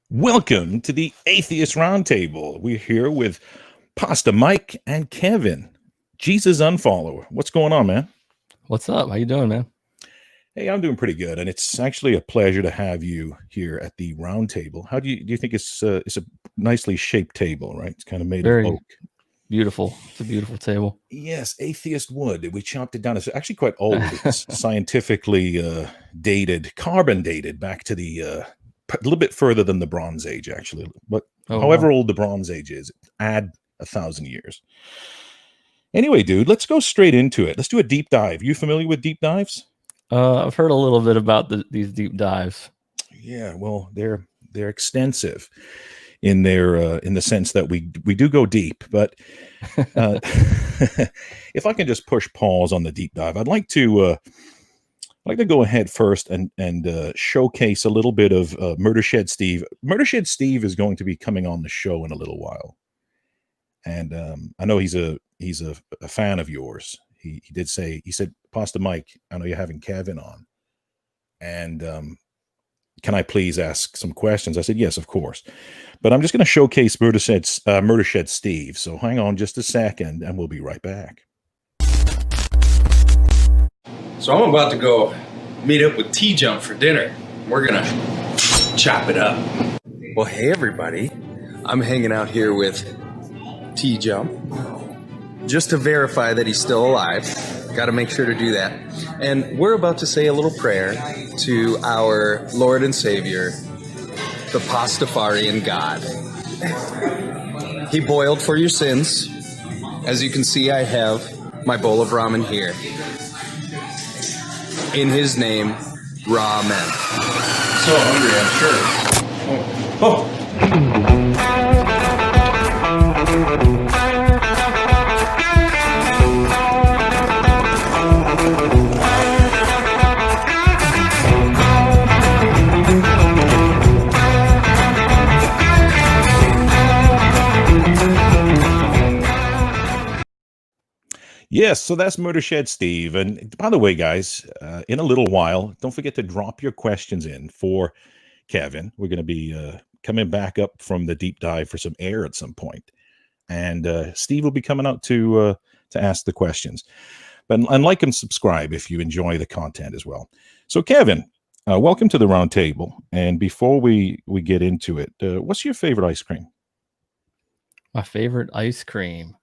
Welcome to the Atheist Roundtable. We're here with Pastor Mike and Kevin, Jesus Unfollower. What's going on, man? What's up? How you doing, man? Hey, I'm doing pretty good, and it's actually a pleasure to have you here at the Roundtable. How do you think it's a nicely shaped table, right? It's kind of made of oak. Beautiful. It's a beautiful table. Yes, atheist wood. We chopped it down. It's actually quite old. It's scientifically dated, carbon dated back to the a little bit further than the Bronze Age, actually. But however old the Bronze Age is, add 1,000 years. Anyway, dude, let's go straight into it. Let's do a deep dive. You familiar with deep dives? I've heard a little bit about these deep dives. Yeah, well, they're extensive in the sense that we do go deep. But if I can just push pause on the deep dive, I'd like to go ahead first and showcase a little bit of Murder Shed Steve. Murder Shed Steve is going to be coming on the show in a little while, and I know he's a fan of yours. He said, Pastor Mike, I know you're having Kevin on, and can I please ask some questions? I said, yes, of course. But I'm just going to showcase Murder Shed Steve. So hang on just a second, and we'll be right back. So I'm about to go meet up with T-Jump for dinner. We're going to chop it up. Well, hey, everybody. I'm hanging out here with T-Jump. Just to verify that he's still alive. Got to make sure to do that. And we're about to say a little prayer to our Lord and Savior, the Pastafarian God. He boiled for your sins. As you can see, I have my bowl of ramen here. In his name, ramen. So hungry, I'm sure. Yes, so that's Murder Shed Steve. And by the way, guys, in a little while, don't forget to drop your questions in for Kevin. We're going to be coming back up from the deep dive for some air at some point. And Steve will be coming out to ask the questions. And like and subscribe if you enjoy the content as well. So Kevin, welcome to the round table. And before we get into it, what's your favorite ice cream? My favorite ice cream.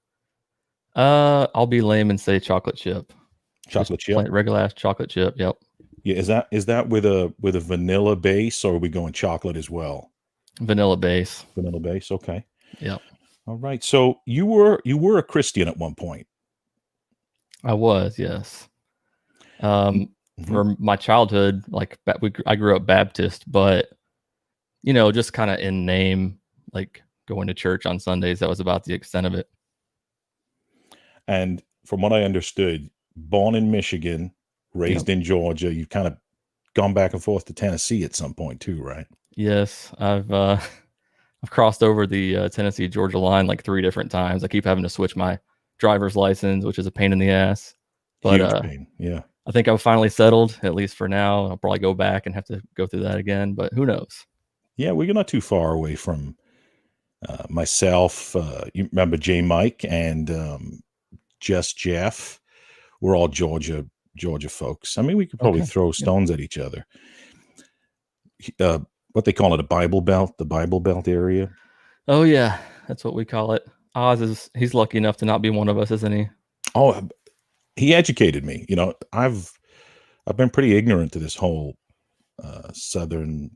I'll be lame and say chocolate chip. Chocolate chip? Regular ass chocolate chip, yep. Yeah, is that with a vanilla base, or are we going chocolate as well? Vanilla base. Vanilla base, okay. Yep. All right. So you were a Christian at one point. I was, yes. For my childhood, I grew up Baptist, but just kind of in name, like going to church on Sundays. That was about the extent of it. And from what I understood, born in Michigan, raised in Georgia, you've kind of gone back and forth to Tennessee at some point too, right? Yes, I've crossed over the Tennessee-Georgia line like 3 different times. I keep having to switch my driver's license, which is a pain in the ass. But huge pain. Yeah. I think I've finally settled, at least for now. I'll probably go back and have to go through that again, but who knows? Yeah, we're not too far away from myself. You remember J. Mike and Just Jeff? We're all Georgia folks. I mean, we could probably throw stones at each other. What they call it, the Bible Belt area. Oh yeah, that's what we call it. Oz he's lucky enough to not be one of us, isn't he? Oh, he educated me. I've been pretty ignorant to this whole Southern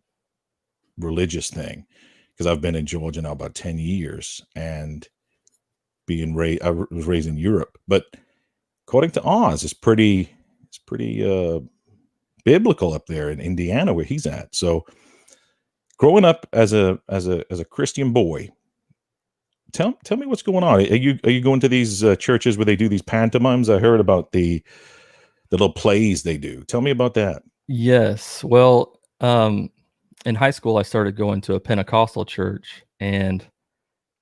religious thing because I've been in Georgia now about 10 years and I was raised in Europe, but according to Oz, it's pretty biblical up there in Indiana where he's at. So growing up as a Christian boy, tell me what's going on. Are you going to these churches where they do these pantomimes? I heard about the little plays they do. Tell me about that. Yes. Well, in high school, I started going to a Pentecostal church, and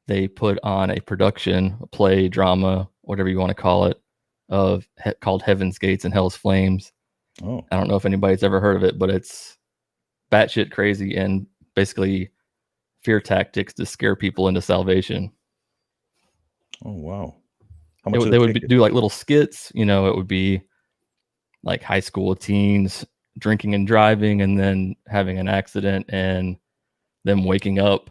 they put on a production, a play, drama, whatever you want to call it, called Heaven's Gates and Hell's Flames. Oh, I don't know if anybody's ever heard of it, but it's batshit crazy and basically fear tactics to scare people into salvation. oh wow. How much They would do like little skits. You know, it would be like high school teens drinking and driving and then having an accident and them waking up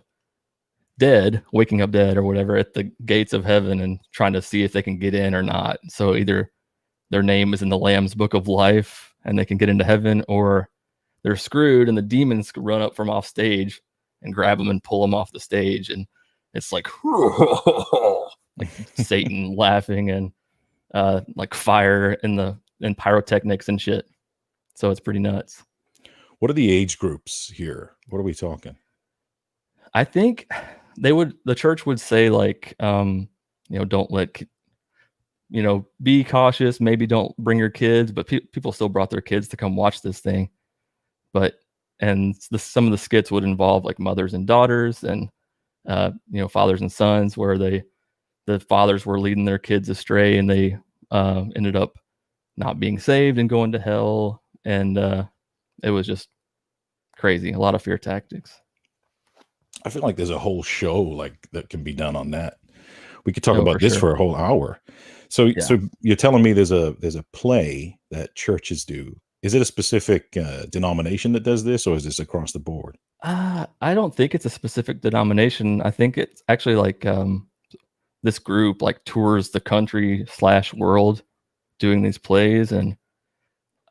dead or whatever at the gates of heaven and trying to see if they can get in or not. So either their name is in the Lamb's Book of Life and they can get into heaven, or they're screwed and the demons run up from off stage and grab them and pull them off the stage. And it's like, like Satan laughing and like fire and pyrotechnics and shit. So it's pretty nuts. What are the age groups here? What are we talking? I think the church would say like, don't let, be cautious. Maybe don't bring your kids, but people still brought their kids to come watch this thing. Some of the skits would involve like mothers and daughters and, fathers and sons, where the fathers were leading their kids astray and they ended up not being saved and going to hell. And it was just crazy. A lot of fear tactics. I feel like there's a whole show like that can be done on that. We could talk about this for a whole hour. So you're telling me there's a play that churches do. Is it a specific denomination that does this, or is this across the board? I don't think it's a specific denomination. I think it's actually like this group like tours the country / world doing these plays. And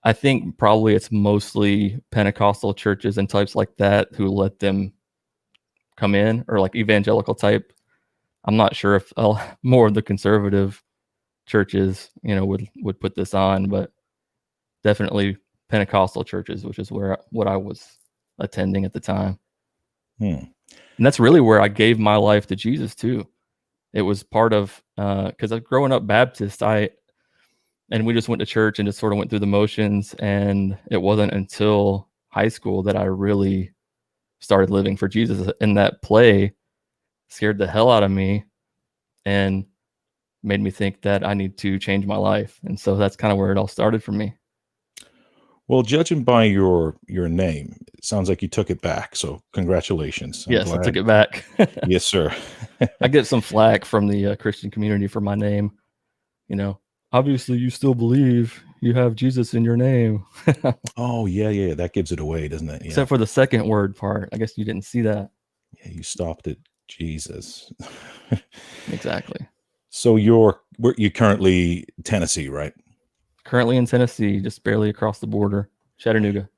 I think probably it's mostly Pentecostal churches and types like that who let them come in, or like evangelical type. I'm not sure if more of the conservative churches, would put this on, but definitely Pentecostal churches, which is what I was attending at the time. And that's really where I gave my life to Jesus too. It was part of, because growing up Baptist, and we just went to church and just sort of went through the motions. And it wasn't until high school that I really started living for Jesus. And that play scared the hell out of me and made me think that I need to change my life. And so that's kind of where it all started for me. Well, judging by your name, it sounds like you took it back. So congratulations. Yes, I took it back. Yes, sir. I get some flack from the Christian community for my name. Obviously you still believe you have Jesus in your name. Oh, yeah. That gives it away, doesn't it? Yeah. Except for the second word part. I guess you didn't see that. Yeah, you stopped at Jesus. Exactly. So you're currently Tennessee, right? Currently in Tennessee, just barely across the border, Chattanooga.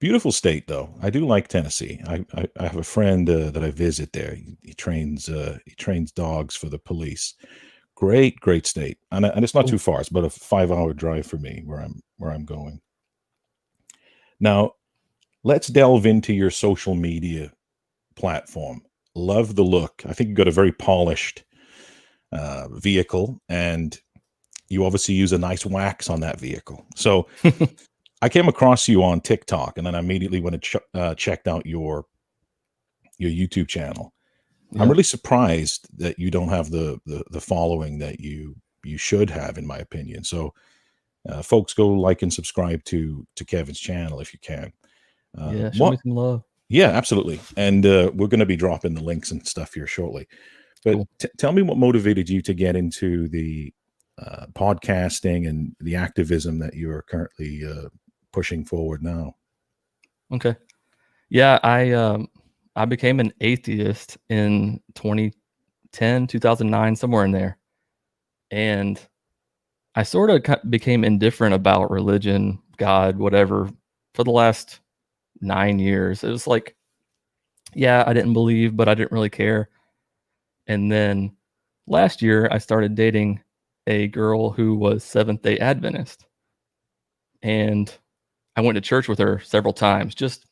Beautiful state, though. I do like Tennessee. I have a friend that I visit there. He trains dogs for the police. Great state, and it's not too far. It's about a 5-hour drive for me where I'm going. Now, let's delve into your social media platform. Love the look. I think you've got a very polished vehicle, and you obviously use a nice wax on that vehicle. So I came across you on TikTok, and then I immediately went and checked out your YouTube channel. Yeah. I'm really surprised that you don't have the following that you should have, in my opinion. So folks, go like and subscribe to Kevin's channel if you can. Show me some love. Yeah, absolutely. And we're going to be dropping the links and stuff here shortly. But cool. Tell me what motivated you to get into the podcasting and the activism that you are currently pushing forward now. Okay. Yeah, I became an atheist in 2010, 2009, somewhere in there. And I sort of became indifferent about religion, God, whatever, for the last 9 years. It was like, yeah, I didn't believe, but I didn't really care. And then last year, I started dating a girl who was Seventh-day Adventist. And I went to church with her several times, just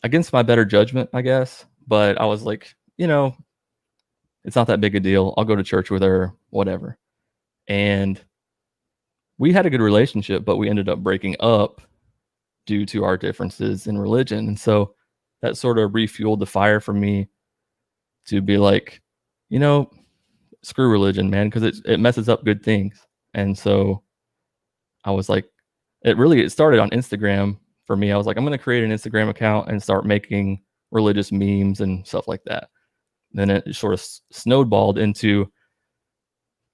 against my better judgment, I guess. But I was like, it's not that big a deal. I'll go to church with her, whatever. And we had a good relationship, but we ended up breaking up due to our differences in religion. And so that sort of refueled the fire for me to be like, you know, screw religion, man, because it messes up good things. And so I was like, it started on Instagram for me. I was like, I'm going to create an Instagram account and start making religious memes and stuff like that. Then it sort of snowballed into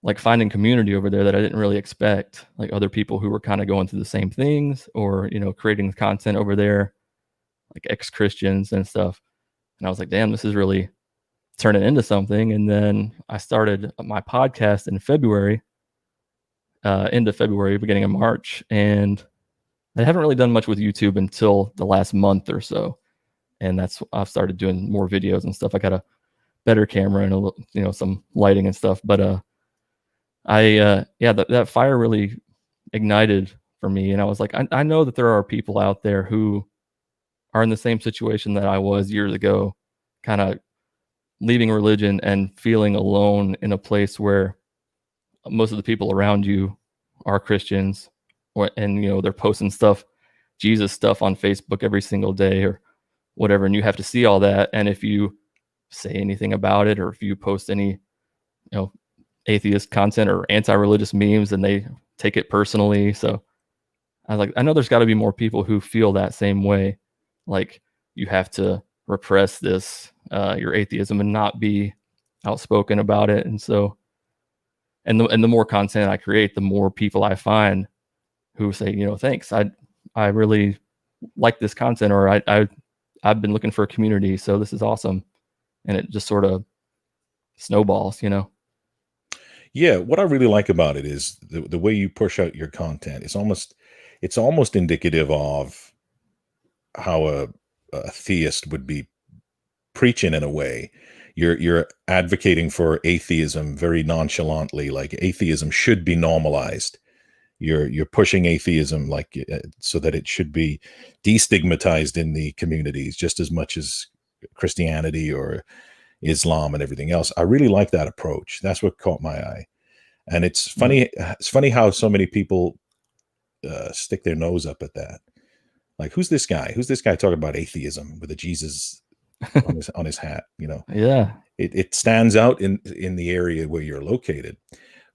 like finding community over there that I didn't really expect, like other people who were kind of going through the same things, or, you know, creating content over there, like ex-Christians and stuff. And I was like, damn, this is really turning into something. And then I started my podcast in February, end of February, beginning of March. And I haven't really done much with YouTube until the last month or so. And that's, I've started doing more videos and stuff. I got a better camera and a little, you know, some lighting and stuff. But that fire really ignited for me. And I was like, I know that there are people out there who are in the same situation that I was years ago, kind of leaving religion and feeling alone in a place where most of the people around you are Christians, and, you know, they're posting stuff, Jesus stuff on Facebook every single day or whatever. And you have to see all that. And if you say anything about it, or if you post any, you know, atheist content or anti-religious memes, and they take it personally. So I was like, I know there's got to be more people who feel that same way. Like, you have to repress this, your atheism, and not be outspoken about it. And so, and the more content I create, the more people I find who say, you know, thanks, I really like this content, or I've been looking for a community, so this is awesome. And it just sort of snowballs, you know. Yeah, what I really like about it is the way you push out your content. It's almost indicative of how a theist would be preaching in a way. You're advocating for atheism very nonchalantly, like atheism should be normalized. You're pushing atheism like so that it should be destigmatized in the communities just as much as Christianity or Islam and everything else. I really like that approach. That's what caught my eye. And it's funny. It's funny how so many people stick their nose up at that. Like, who's this guy? Who's this guy talking about atheism with a Jesus on his hat? You know, Yeah, it stands out in the area where you're located.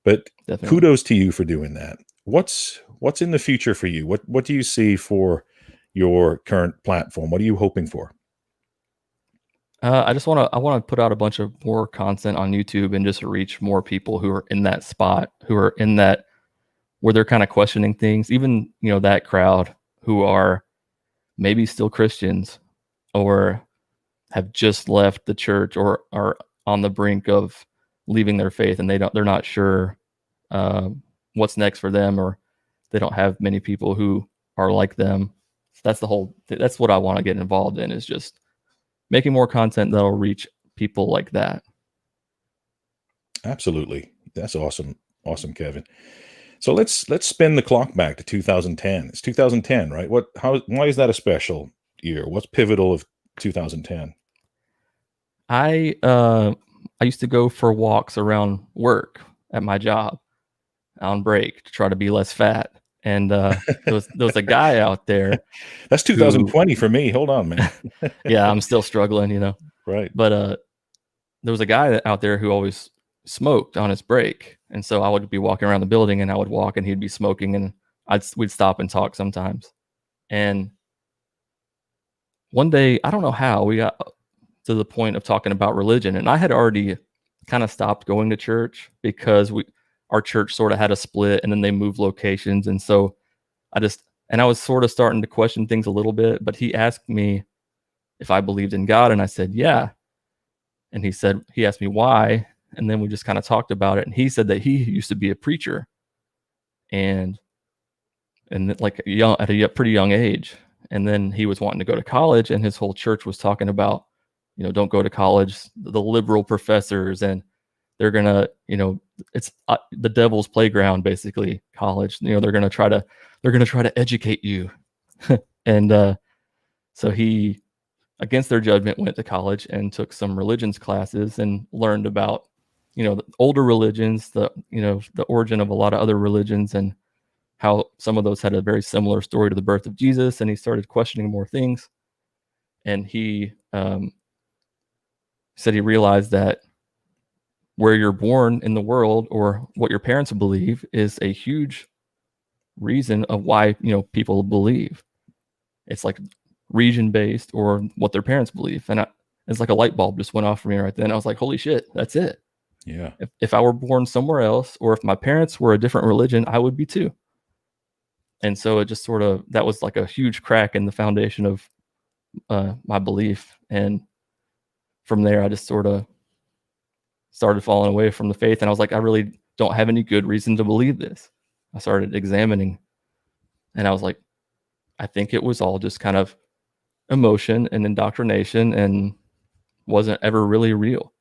But definitely. kudos to you for doing that. What's in the future for you? What do you see for your current platform? What are you hoping for? I want to put out a bunch of more content on YouTube and just reach more people who are in that spot, who are in that, where they're kind of questioning things, even, you know, that crowd who are maybe still Christians or have just left the church or are on the brink of leaving their faith, and they're not sure what's next for them, or they don't have many people who are like them. That's what I want to get involved in, is just making more content that'll reach people like that. Absolutely. That's awesome. Awesome, Kevin. So let's spin the clock back to 2010. It's 2010, right? Why is that a special year? What's pivotal of 2010? I used to go for walks around work at my job on break to try to be less fat. And there was a guy out there. That's 2020 for me. Hold on, man. Yeah, I'm still struggling, you know. Right. But there was a guy out there who always smoked on his break. And so I would be walking around the building, and I would walk, and he'd be smoking, and we'd stop and talk sometimes. And one day, I don't know how, we got to the point of talking about religion, and I had already kind of stopped going to church because our church sort of had a split, and then they moved locations. And so I was sort of starting to question things a little bit, but he asked me if I believed in God, and I said, yeah. And he asked me why. And then we just kind of talked about it. And he said that he used to be a preacher, and like at a pretty young age. And then he was wanting to go to college, and his whole church was talking about, you know, don't go to college, the liberal professors, and they're going to, you know, it's the devil's playground, basically, college. You know, they're going to try to educate you. And so he, against their judgment, went to college and took some religions classes and learned about, you know, the older religions, the origin of a lot of other religions, and how some of those had a very similar story to the birth of Jesus. And he started questioning more things. and he said he realized that where you're born in the world or what your parents believe is a huge reason of why, you know, people believe. It's like region based or what their parents believe. And it's like a light bulb just went off for me right then. I was like, holy shit, that's it. Yeah. If I were born somewhere else, or if my parents were a different religion, I would be too. And so it just sort of, that was like a huge crack in the foundation of my belief. And from there, I just sort of started falling away from the faith. And I was like, I really don't have any good reason to believe this. I started examining, and I was like, I think it was all just kind of emotion and indoctrination and wasn't ever really real.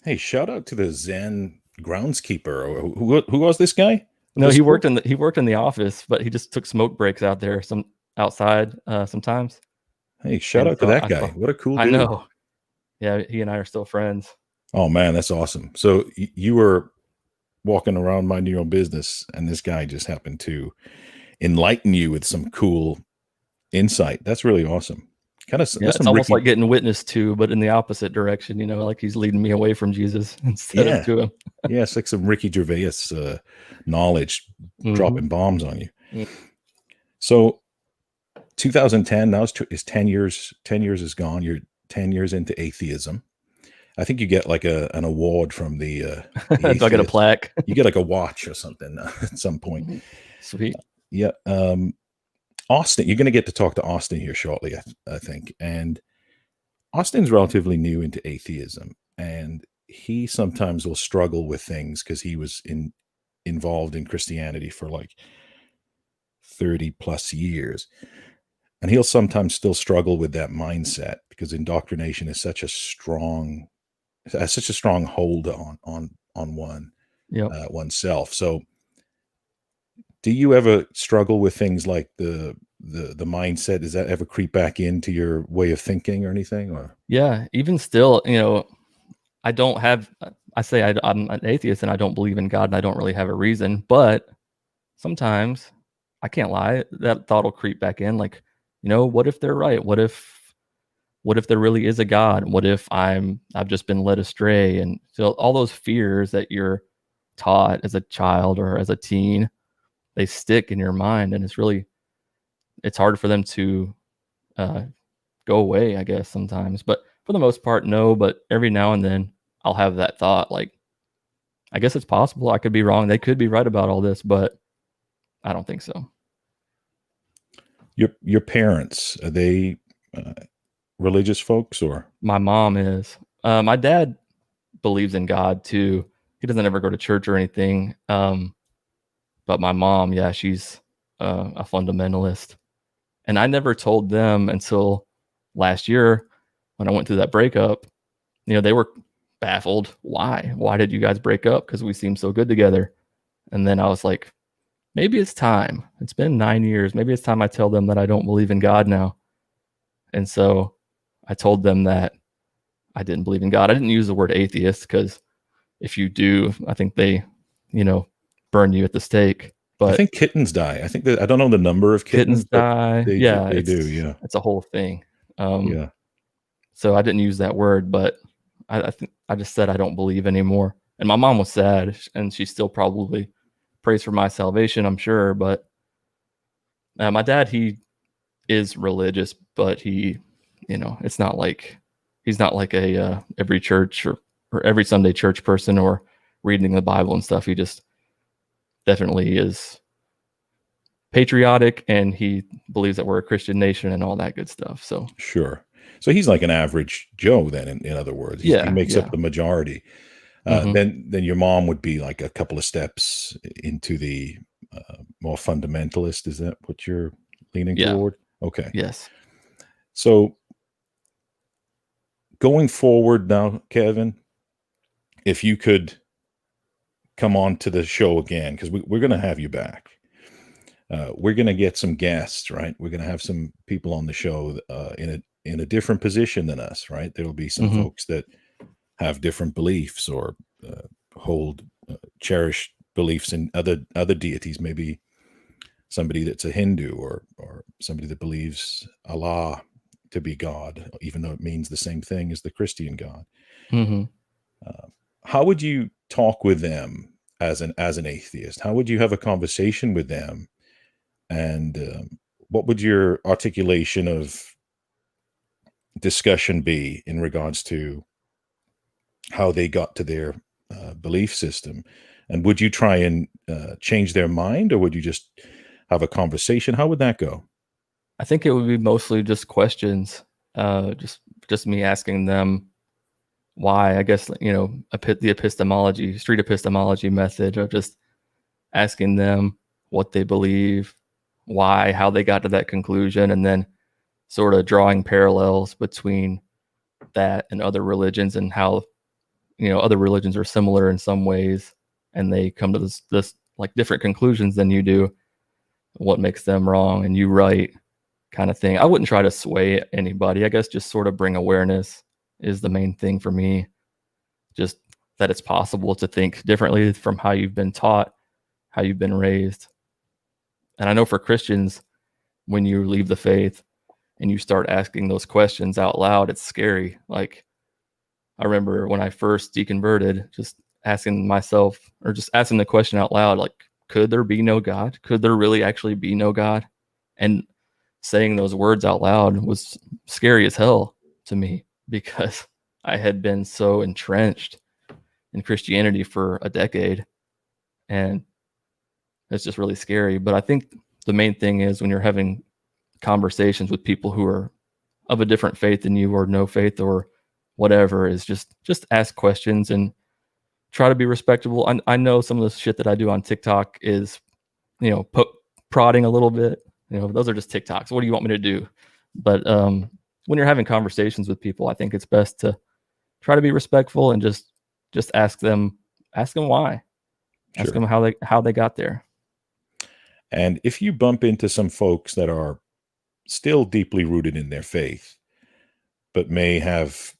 Hey, shout out to the Zen groundskeeper. Who was this guy? No, he worked in the office, but he just took smoke breaks out there, some outside sometimes. Hey, shout out to that guy. What a cool dude. I know. Yeah, he and I are still friends. Oh man, that's awesome. So you were walking around minding your own business, and this guy just happened to enlighten you with some cool insight. That's really awesome. It's almost like getting witnessed to, but in the opposite direction, you know, like he's leading me away from Jesus instead of to him. Yeah, it's like some Ricky Gervais knowledge dropping bombs on you. Mm-hmm. So 2010, now is 10 years. 10 years is gone. You're 10 years into atheism. I think you get like an award from the do I get a plaque? You get like a watch or something at some point. Sweet. Yeah. Austin, you're going to get to talk to Austin here shortly, I think. And Austin's relatively new into atheism, and he sometimes will struggle with things because he was involved in Christianity for like 30 plus years. And he'll sometimes still struggle with that mindset because indoctrination is such a strong hold on oneself. So do you ever struggle with things like the mindset? Does that ever creep back into your way of thinking or anything? Or yeah, even still, you know, I'm an atheist and I don't believe in God and I don't really have a reason, but sometimes I can't lie, that thought will creep back in. Like, you know, what if they're right? What if there really is a God? What if I've just been led astray? And so all those fears that you're taught as a child or as a teen, they stick in your mind, and it's hard for them to go away, I guess, sometimes. But for the most part, no. But every now and then I'll have that thought, like, I guess it's possible. I could be wrong. They could be right about all this, but I don't think so. Your parents, are they religious folks? Or my mom is. My dad believes in God too. He doesn't ever go to church or anything. But my mom, yeah, she's a fundamentalist. And I never told them until last year when I went through that breakup. You know, they were baffled. Why? Why did you guys break up? Because we seemed so good together. And then I was like, maybe it's time. It's been 9 years. Maybe it's time I tell them that I don't believe in God now. And so I told them that I didn't believe in God. I didn't use the word atheist because if you do, I think they, you know, burn you at the stake. But I think kittens die. I think I don't know the number of kittens die. They do. Yeah, it's a whole thing. Yeah. So I didn't use that word, but I think I just said I don't believe anymore. And my mom was sad, and she still probably prays for my salvation, I'm sure. But my dad, he is religious, but he, you know, it's not like he's not like a every church or every Sunday church person or reading the Bible and stuff. He just definitely is patriotic, and he believes that we're a Christian nation and all that good stuff. So sure. So he's like an average Joe then, in other words. He makes up the majority. Then your mom would be like a couple of steps into the more fundamentalist. Is that what you're leaning toward? Okay. Yes. So going forward now, Kevin, if you could come on to the show again, because we're going to have you back. We're going to get some guests, right? We're going to have some people on the show in a different position than us, right? There will be some folks that have different beliefs or hold cherished beliefs in other deities. Maybe somebody that's a Hindu or somebody that believes Allah to be God, even though it means the same thing as the Christian God. Hmm. How would you talk with them as an atheist? How would you have a conversation with them? And what would your articulation of discussion be in regards to how they got to their belief system? And would you try and change their mind, or would you just have a conversation? How would that go? I think it would be mostly just questions, just me asking them why. I guess, the epistemology, street epistemology method of just asking them what they believe, why, how they got to that conclusion, and then sort of drawing parallels between that and other religions, and how other religions are similar in some ways, and they come to this like different conclusions than you do. What makes them wrong and you right, kind of thing. I wouldn't try to sway anybody. I guess just sort of bring awareness is the main thing for me. Just that it's possible to think differently from how you've been taught, how you've been raised. And I know for Christians, when you leave the faith and you start asking those questions out loud, it's scary. Like, I remember when I first deconverted, just asking myself, or just asking the question out loud, like, could there be no God? Could there really actually be no God? And saying those words out loud was scary as hell to me, because I had been so entrenched in Christianity for a decade, and it's just really scary. But I think the main thing is when you're having conversations with people who are of a different faith than you, or no faith, or whatever, is just ask questions and try to be respectable. I know some of the shit that I do on TikTok is, prodding a little bit. Those are just TikToks. What do you want me to do? But when you're having conversations with people, I think it's best to try to be respectful and just ask them why. Sure. Ask them how they got there. And if you bump into some folks that are still deeply rooted in their faith, but may have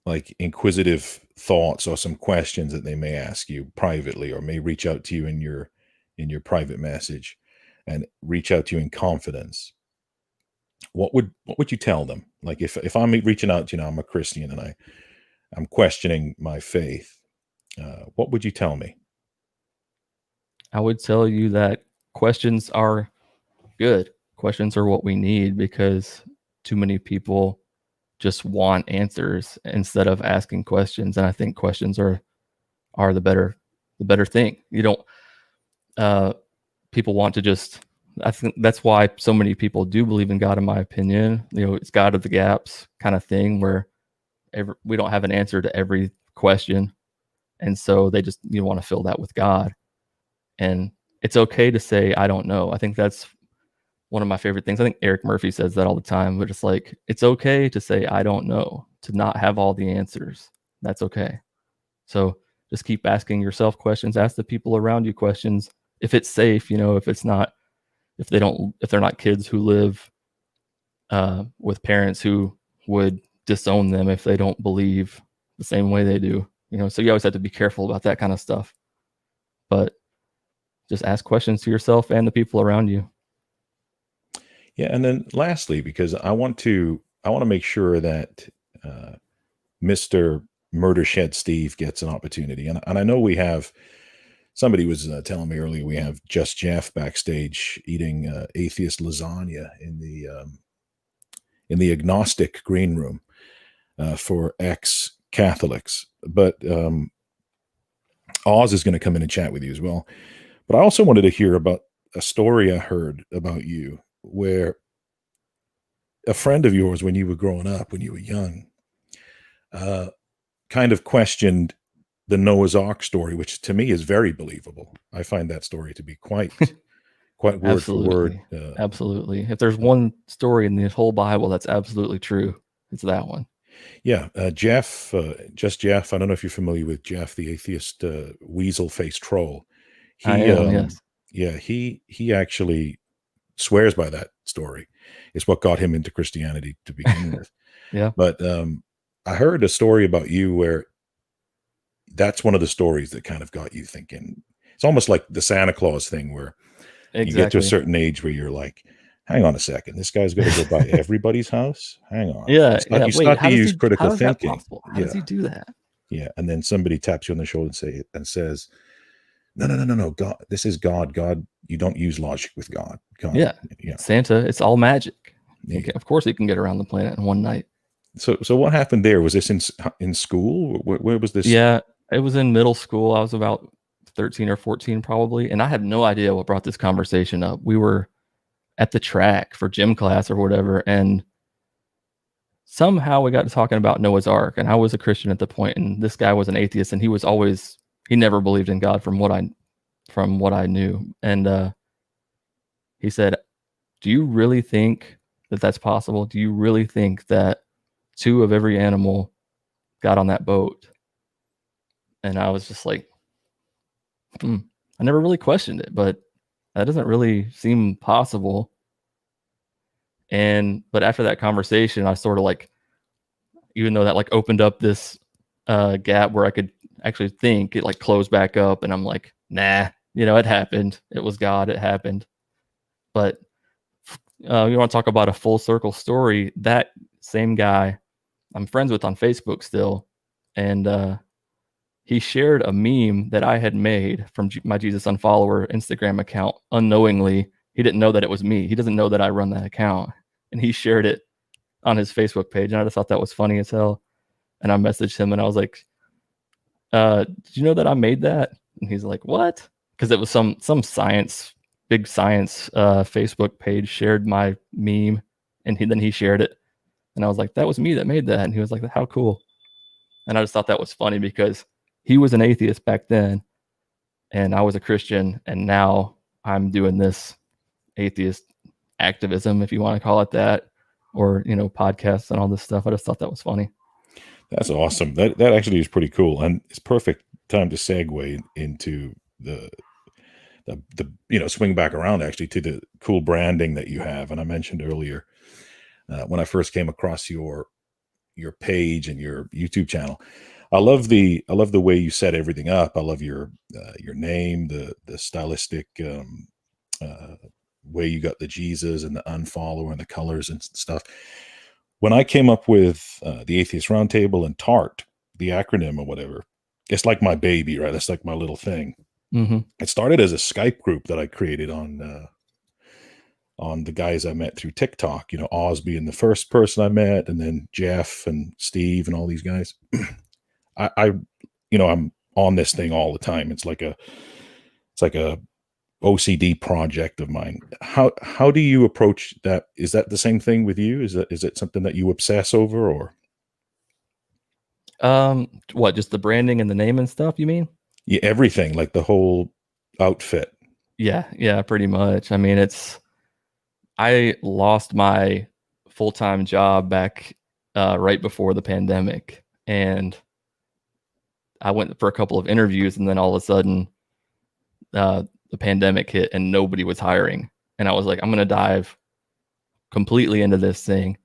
like inquisitive thoughts or some questions that they may ask you privately, or may reach out to you in your private message and reach out to you in confidence, what would you tell them? Like, if I'm reaching out, I'm a Christian and I'm questioning my faith, what would you tell me? I would tell you that questions are good. Questions are what we need, because too many people just want answers instead of asking questions. And I think questions are the better thing. You don't, people want to just, I think that's why so many people do believe in God, in my opinion. It's God of the gaps kind of thing, where we don't have an answer to every question. And so they just, want to fill that with God. And it's okay to say, I don't know. I think that's one of my favorite things. I think Eric Murphy says that all the time, but it's like, it's okay to say, I don't know, to not have all the answers. That's okay. So just keep asking yourself questions, ask the people around you questions. If it's safe, if they're not kids who live with parents who would disown them if they don't believe the same way they do, so you always have to be careful about that kind of stuff. But just ask questions to yourself and the people around you. Yeah, and then lastly, because I want to make sure that Mr. Murder Shed Steve gets an opportunity, and I know we have. Somebody was telling me earlier we have Just Jeff backstage eating atheist lasagna in the agnostic green room for ex-Catholics. But Oz is going to come in and chat with you as well. But I also wanted to hear about a story I heard about you, where a friend of yours, when you were growing up, when you were young, kind of questioned the Noah's Ark story, which to me is very believable. I find that story to be quite word Absolutely. for word. Absolutely. If there's one story in the whole Bible that's absolutely true, it's that one. Yeah. Jeff, Just Jeff. I don't know if you're familiar with Jeff, the atheist weasel-faced troll. I am, yes. Yeah, he actually swears by that story. It's what got him into Christianity to begin with. Yeah. But I heard a story about you where that's one of the stories that kind of got you thinking. It's almost like the Santa Claus thing, where Exactly. you get to a certain age where you're like, hang on a second, this guy's going to go by everybody's house. Hang on. Yeah, yeah. You Wait, start to use how critical is that thinking. possible? How does he do that? Yeah. And then somebody taps you on the shoulder and says, no, God, this is God. God, you don't use logic with God. God. Yeah. Santa, it's all magic. Yeah. Of course he can get around the planet in one night. So what happened there? Was this in school? Where was this? Yeah, it was in middle school. I was about 13 or 14 probably, and I have no idea what brought this conversation up. We were at the track for gym class or whatever, and somehow we got to talking about Noah's Ark, and I was a Christian at the point, and this guy was an atheist, and he never believed in God from what I knew. And he said, "Do you really think that that's possible? Do you really think that 2 of every animal got on that boat?" And I was just like, I never really questioned it, but that doesn't really seem possible. But after that conversation, I sort of like, even though that like opened up this gap where I could actually think, it like closed back up, and I'm like, nah, it happened. It was God. It happened. But you want to talk about a full circle story? That same guy I'm friends with on Facebook still, and he shared a meme that I had made from my Jesus Unfollower Instagram account unknowingly. He didn't know that it was me. He doesn't know that I run that account, and he shared it on his Facebook page, and I just thought that was funny as hell. And I messaged him, and I was like, "Did you know that I made that?" And he's like, "What?" Because it was some big science Facebook page shared my meme, and then he shared it, and I was like, "That was me that made that," and he was like, "How cool!" And I just thought that was funny because he was an atheist back then, and I was a Christian, and now I'm doing this atheist activism, if you want to call it that, or podcasts and all this stuff. I just thought that was funny. That's awesome. That actually is pretty cool, and it's perfect time to segue into the swing back around actually to the cool branding that you have. And I mentioned earlier when I first came across your page and your YouTube channel, I love the way you set everything up. I love your name, the stylistic way you got the Jesus and the Unfollower and the colors and stuff. When I came up with the Atheist Roundtable and TART, the acronym or whatever, it's like my baby, right? That's like my little thing. Mm-hmm. It started as a Skype group that I created on the guys I met through TikTok. Oz being the first person I met, and then Jeff and Steve and all these guys. I'm on this thing all the time. It's like a OCD project of mine. How do you approach that? Is that the same thing with you? Is it something that you obsess over, or? What, just the branding and the name and stuff, you mean? Yeah, everything, like the whole outfit. Yeah, pretty much. I mean, I lost my full-time job back right before the pandemic, and I went for a couple of interviews, and then all of a sudden the pandemic hit and nobody was hiring. And I was like, I'm going to dive completely into this thing.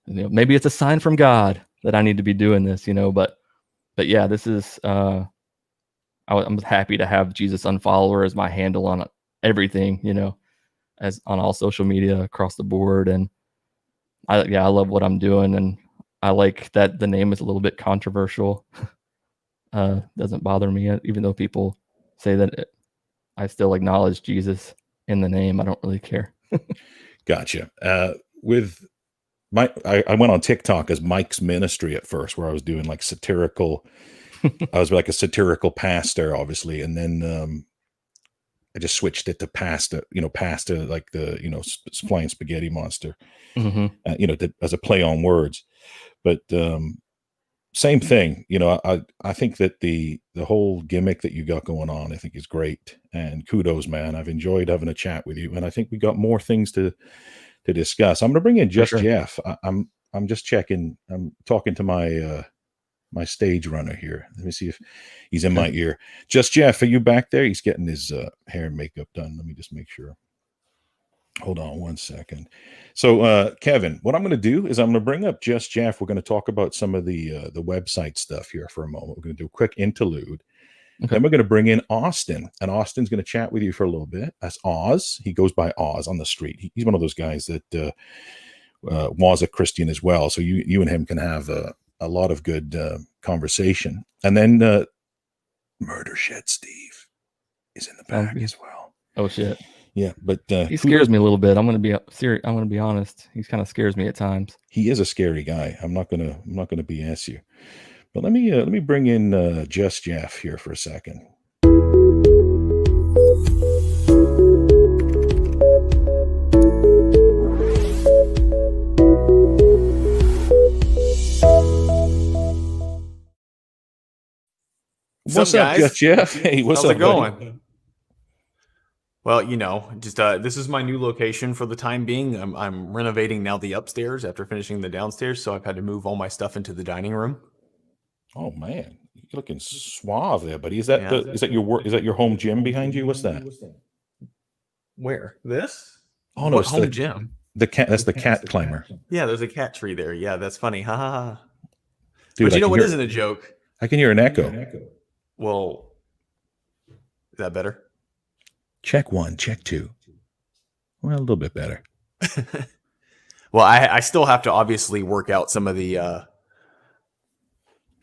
Maybe it's a sign from God that I need to be doing this, but yeah, this is, I'm happy to have Jesus Unfollower as my handle on everything, as on all social media across the board. And I love what I'm doing. And I like that the name is a little bit controversial. Doesn't bother me, even though people say that I still acknowledge Jesus in the name. I don't really care. Gotcha. With I went on TikTok as Mike's Ministry at first, where I was doing like satirical. I was like a satirical pastor, obviously, and then I just switched it to pasta. Pasta like the flying spaghetti monster. Mm-hmm. As a play on words, but same thing. I think that the whole gimmick that you got going on, I think, is great, and kudos, man. I've enjoyed having a chat with you, and I think we got more things to discuss. I'm going to bring in Just Jeff. I'm just checking. I'm talking to my my stage runner here. Let me see if he's in my ear. Just Jeff, are you back there? He's getting his hair and makeup done. Let me just make sure. Hold on one second. So, Kevin, what I'm going to do is I'm going to bring up Just Jeff. We're going to talk about some of the website stuff here for a moment. We're going to do a quick interlude, Then we're going to bring in Austin, and Austin's going to chat with you for a little bit. That's Oz. He goes by Oz on the street. He's one of those guys that was a Christian as well. So you and him can have a lot of good conversation. And then Murder Shed Steve is in the back as well. Oh shit. Yeah, but he scares me a little bit. I'm going to be serious. I'm going to be honest. He kind of scares me at times. He is a scary guy. I'm not going to BS you. But let me bring in Just Jeff here for a second. What's up, guys? Jeff? Hey, what's How's up, it going? buddy? Well, just this is my new location for the time being. I'm renovating now the upstairs after finishing the downstairs, so I've had to move all my stuff into the dining room. Oh man, you're looking suave there, buddy. Is that your home gym behind you? What's that? Where? This? Oh no, what it's home the gym. The cat. That's the cat climber. Yeah, there's a cat tree there. Yeah, that's funny. Ha ha ha. Dude, But you know what isn't a joke? I can hear an echo. Well, is that better? Check 1, check 2. Well, a little bit better. Well, I still have to obviously work out some of the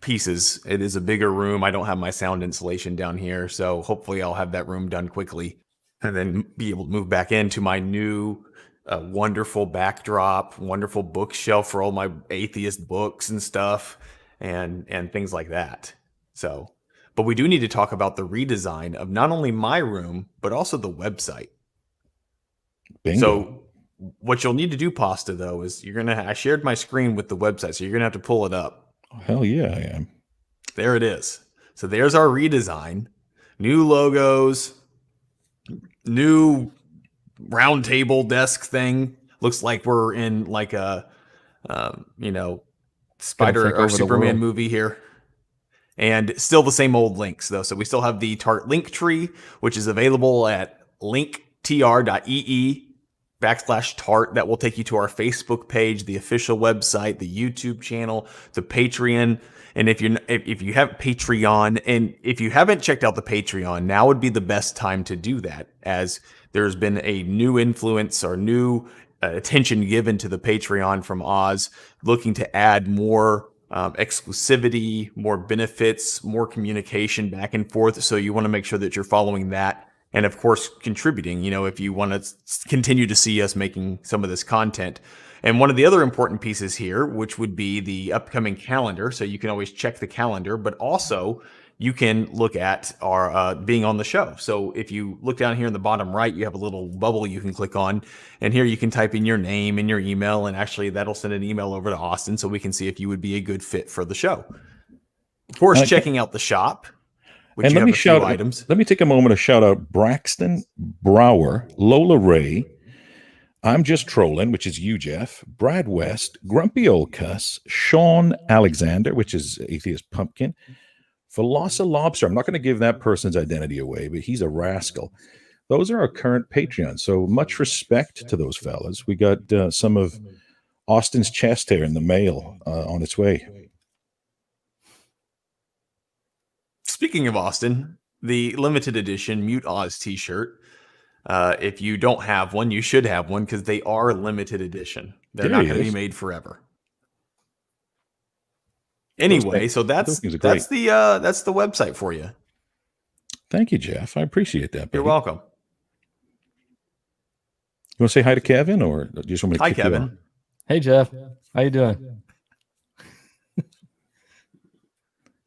pieces. It is a bigger room. I don't have my sound insulation down here, so hopefully I'll have that room done quickly and then be able to move back into my new wonderful backdrop, wonderful bookshelf for all my atheist books and stuff and things like that. So, but we do need to talk about the redesign of not only my room, but also the website. Bingo. So what you'll need to do, Pasta, though, is I shared my screen with the website, so you're going to have to pull it up. Oh, hell yeah, I am. There it is. So there's our redesign. New logos, new round table desk thing. Looks like we're in like a, Spider or Superman movie here. And still the same old links, though. So we still have the Tart link tree, which is available at linktr.ee/Tart. That will take you to our Facebook page, the official website, the YouTube channel, the Patreon. And if you have Patreon, and if you haven't checked out the Patreon, now would be the best time to do that, as there's been a new influence or new attention given to the Patreon from Oz, looking to add more exclusivity, more benefits, more communication back and forth. So you want to make sure that you're following that. And of course, contributing, if you want to continue to see us making some of this content. And one of the other important pieces here, which would be the upcoming calendar. So you can always check the calendar, but also you can look at our being on the show. So if you look down here in the bottom right, you have a little bubble you can click on. And here you can type in your name and your email. And actually that'll send an email over to Austin so we can see if you would be a good fit for the show. Of course, checking out the shop. And let me take a moment to shout out Braxton Brower, Lola Ray, I'm Just Trolling, which is you, Jeff, Brad West, Grumpy Old Cuss, Sean Alexander, which is Atheist Pumpkin, Philosopher Lobster. I'm not going to give that person's identity away, but he's a rascal. Those are our current Patreons. So much respect to those fellas. We got some of Austin's chest hair in the mail on its way. Speaking of Austin, the limited edition Mute Oz t-shirt. If you don't have one, you should have one because they are limited edition. They're not going to be made forever. Anyway, so that's the website for you. Thank you, Jeff. I appreciate that. Buddy. You're welcome. You want to say hi to Kevin, or do you just want me to Hi, Kevin. Hey, Jeff. How you doing?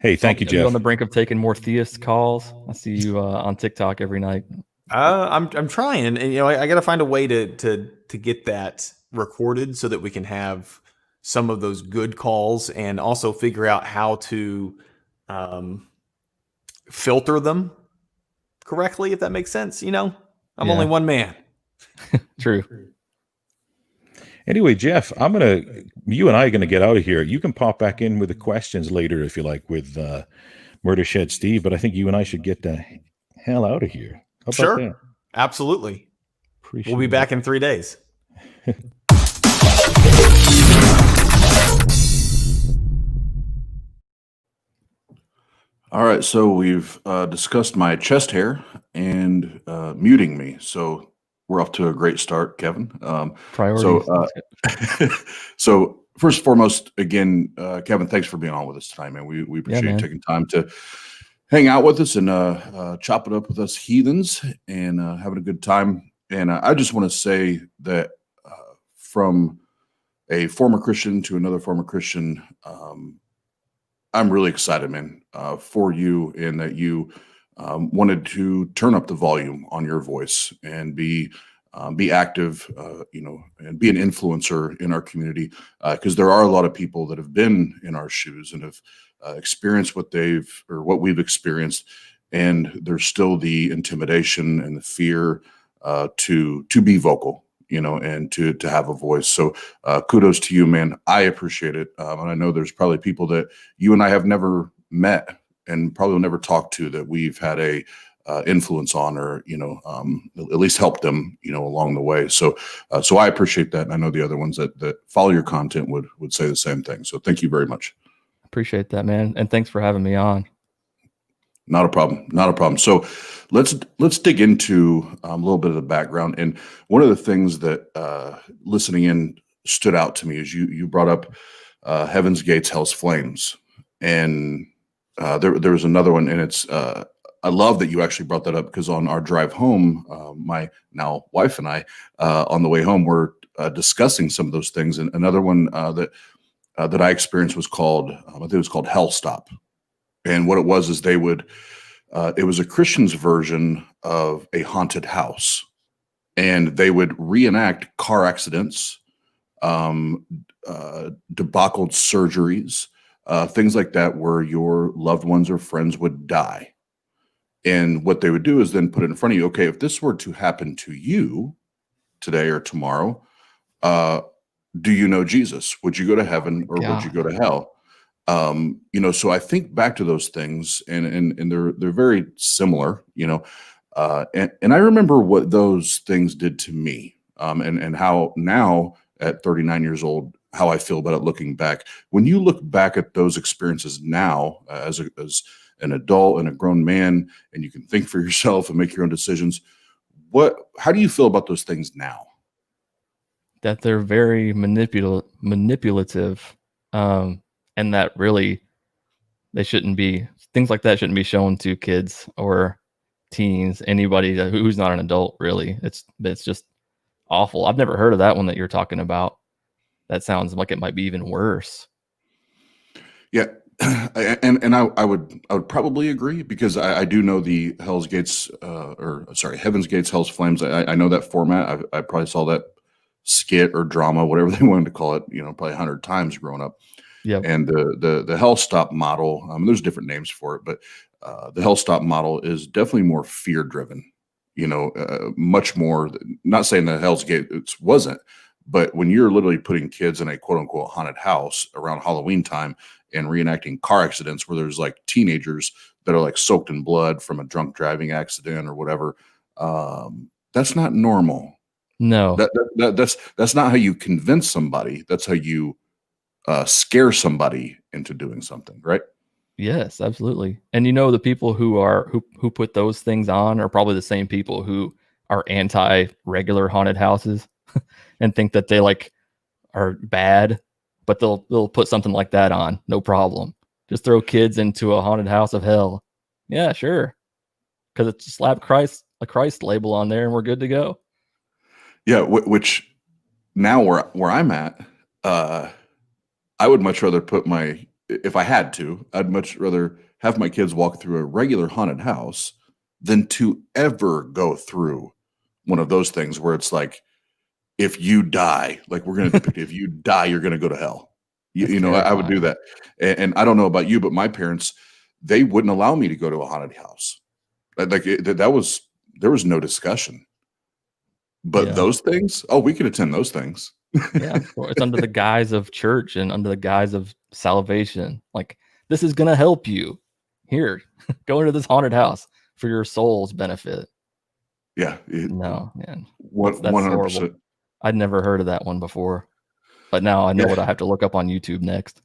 Hey, thank you, Jeff. You on the brink of taking more theist calls? I see you on TikTok every night. I'm trying, and I got to find a way to get that recorded so that we can have some of those good calls, and also figure out how to filter them correctly, if that makes sense. I'm only one man. True. Anyway, Jeff, you and I are gonna get out of here. You can pop back in with the questions later if you like with Murder Shed Steve, but I think you and I should get the hell out of here. How about Sure. that? Absolutely. We'll be back in 3 days. All right, so we've discussed my chest hair and muting me. So we're off to a great start, Kevin. Priorities. So first and foremost, again, Kevin, thanks for being on with us tonight, man. We Yeah, appreciate you man. taking time to hang out with us and chop it up with us heathens and having a good time. And I just want to say that from a former Christian to another former Christian, I'm really excited, man, for you, and that you wanted to turn up the volume on your voice and be active, and be an influencer in our community, because there are a lot of people that have been in our shoes and have experienced what we've experienced, and there's still the intimidation and the fear to be vocal, and to have a voice. So kudos to you, man. I appreciate it. And I know there's probably people that you and I have never met and probably will never talk to that we've had a influence on, or, at least help them, along the way. So I appreciate that. And I know the other ones that follow your content would say the same thing. So thank you very much. Appreciate that, man. And thanks for having me on. Not a problem. Not a problem. So let's dig into a little bit of the background. And one of the things that listening in stood out to me is you brought up Heaven's Gates, Hell's Flames, and there was another one, and it's I love that you actually brought that up, because on our drive home, my now wife and I on the way home were discussing some of those things. And another one that I experienced was called I think it was called Hell Stop. And what it was is it was a Christian's version of a haunted house, and they would reenact car accidents, debacled surgeries, things like that, where your loved ones or friends would die. And what they would do is then put it in front of you. Okay, if this were to happen to you today or tomorrow, do you know Jesus? Would you go to heaven, or would you go to hell? So I think back to those things, and they're very similar, and I remember what those things did to me, and how now at 39 years old, how I feel about it looking back. When you look back at those experiences now, as an adult and a grown man, and you can think for yourself and make your own decisions, how do you feel about those things now? That they're very manipulative. And that really, things like that shouldn't be shown to kids or teens, anybody who's not an adult, really. It's just awful. I've never heard of that one that you're talking about. That sounds like it might be even worse. Yeah. And I would probably agree, because I do know the Heaven's Gates, Hell's Flames. I know that format. I probably saw that skit or drama, whatever they wanted to call it, probably 100 times growing up. Yeah. And the Hell Stop model, there's different names for it, but the Hell Stop model is definitely more fear driven, much more. Not saying that Hell's Gate wasn't, but when you're literally putting kids in a quote unquote haunted house around Halloween time and reenacting car accidents where there's like teenagers that are like soaked in blood from a drunk driving accident or whatever, that's not normal. No, that's not how you convince somebody. That's how you scare somebody into doing something, right? Yes, absolutely. And the people who put those things on are probably the same people who are anti regular haunted houses and think that they are bad, but they'll put something like that on, no problem. Just throw kids into a haunted house of hell. Yeah, sure. Because it's slap a Christ label on there and we're good to go. Yeah, which now where I'm at, I would much rather if I had to, I'd much rather have my kids walk through a regular haunted house than to ever go through one of those things where it's like, if you die, like we're going to depict, if you die, you're going to go to hell. I would do that. And I don't know about you, but my parents, they wouldn't allow me to go to a haunted house. There was no discussion. But those things, we could attend those things. Yeah, it's under the guise of church and under the guise of salvation. Like, this is going to help you. Here, go into this haunted house for your soul's benefit. Yeah. No, man. That's 100%. I'd never heard of that one before, but now I know what I have to look up on YouTube next.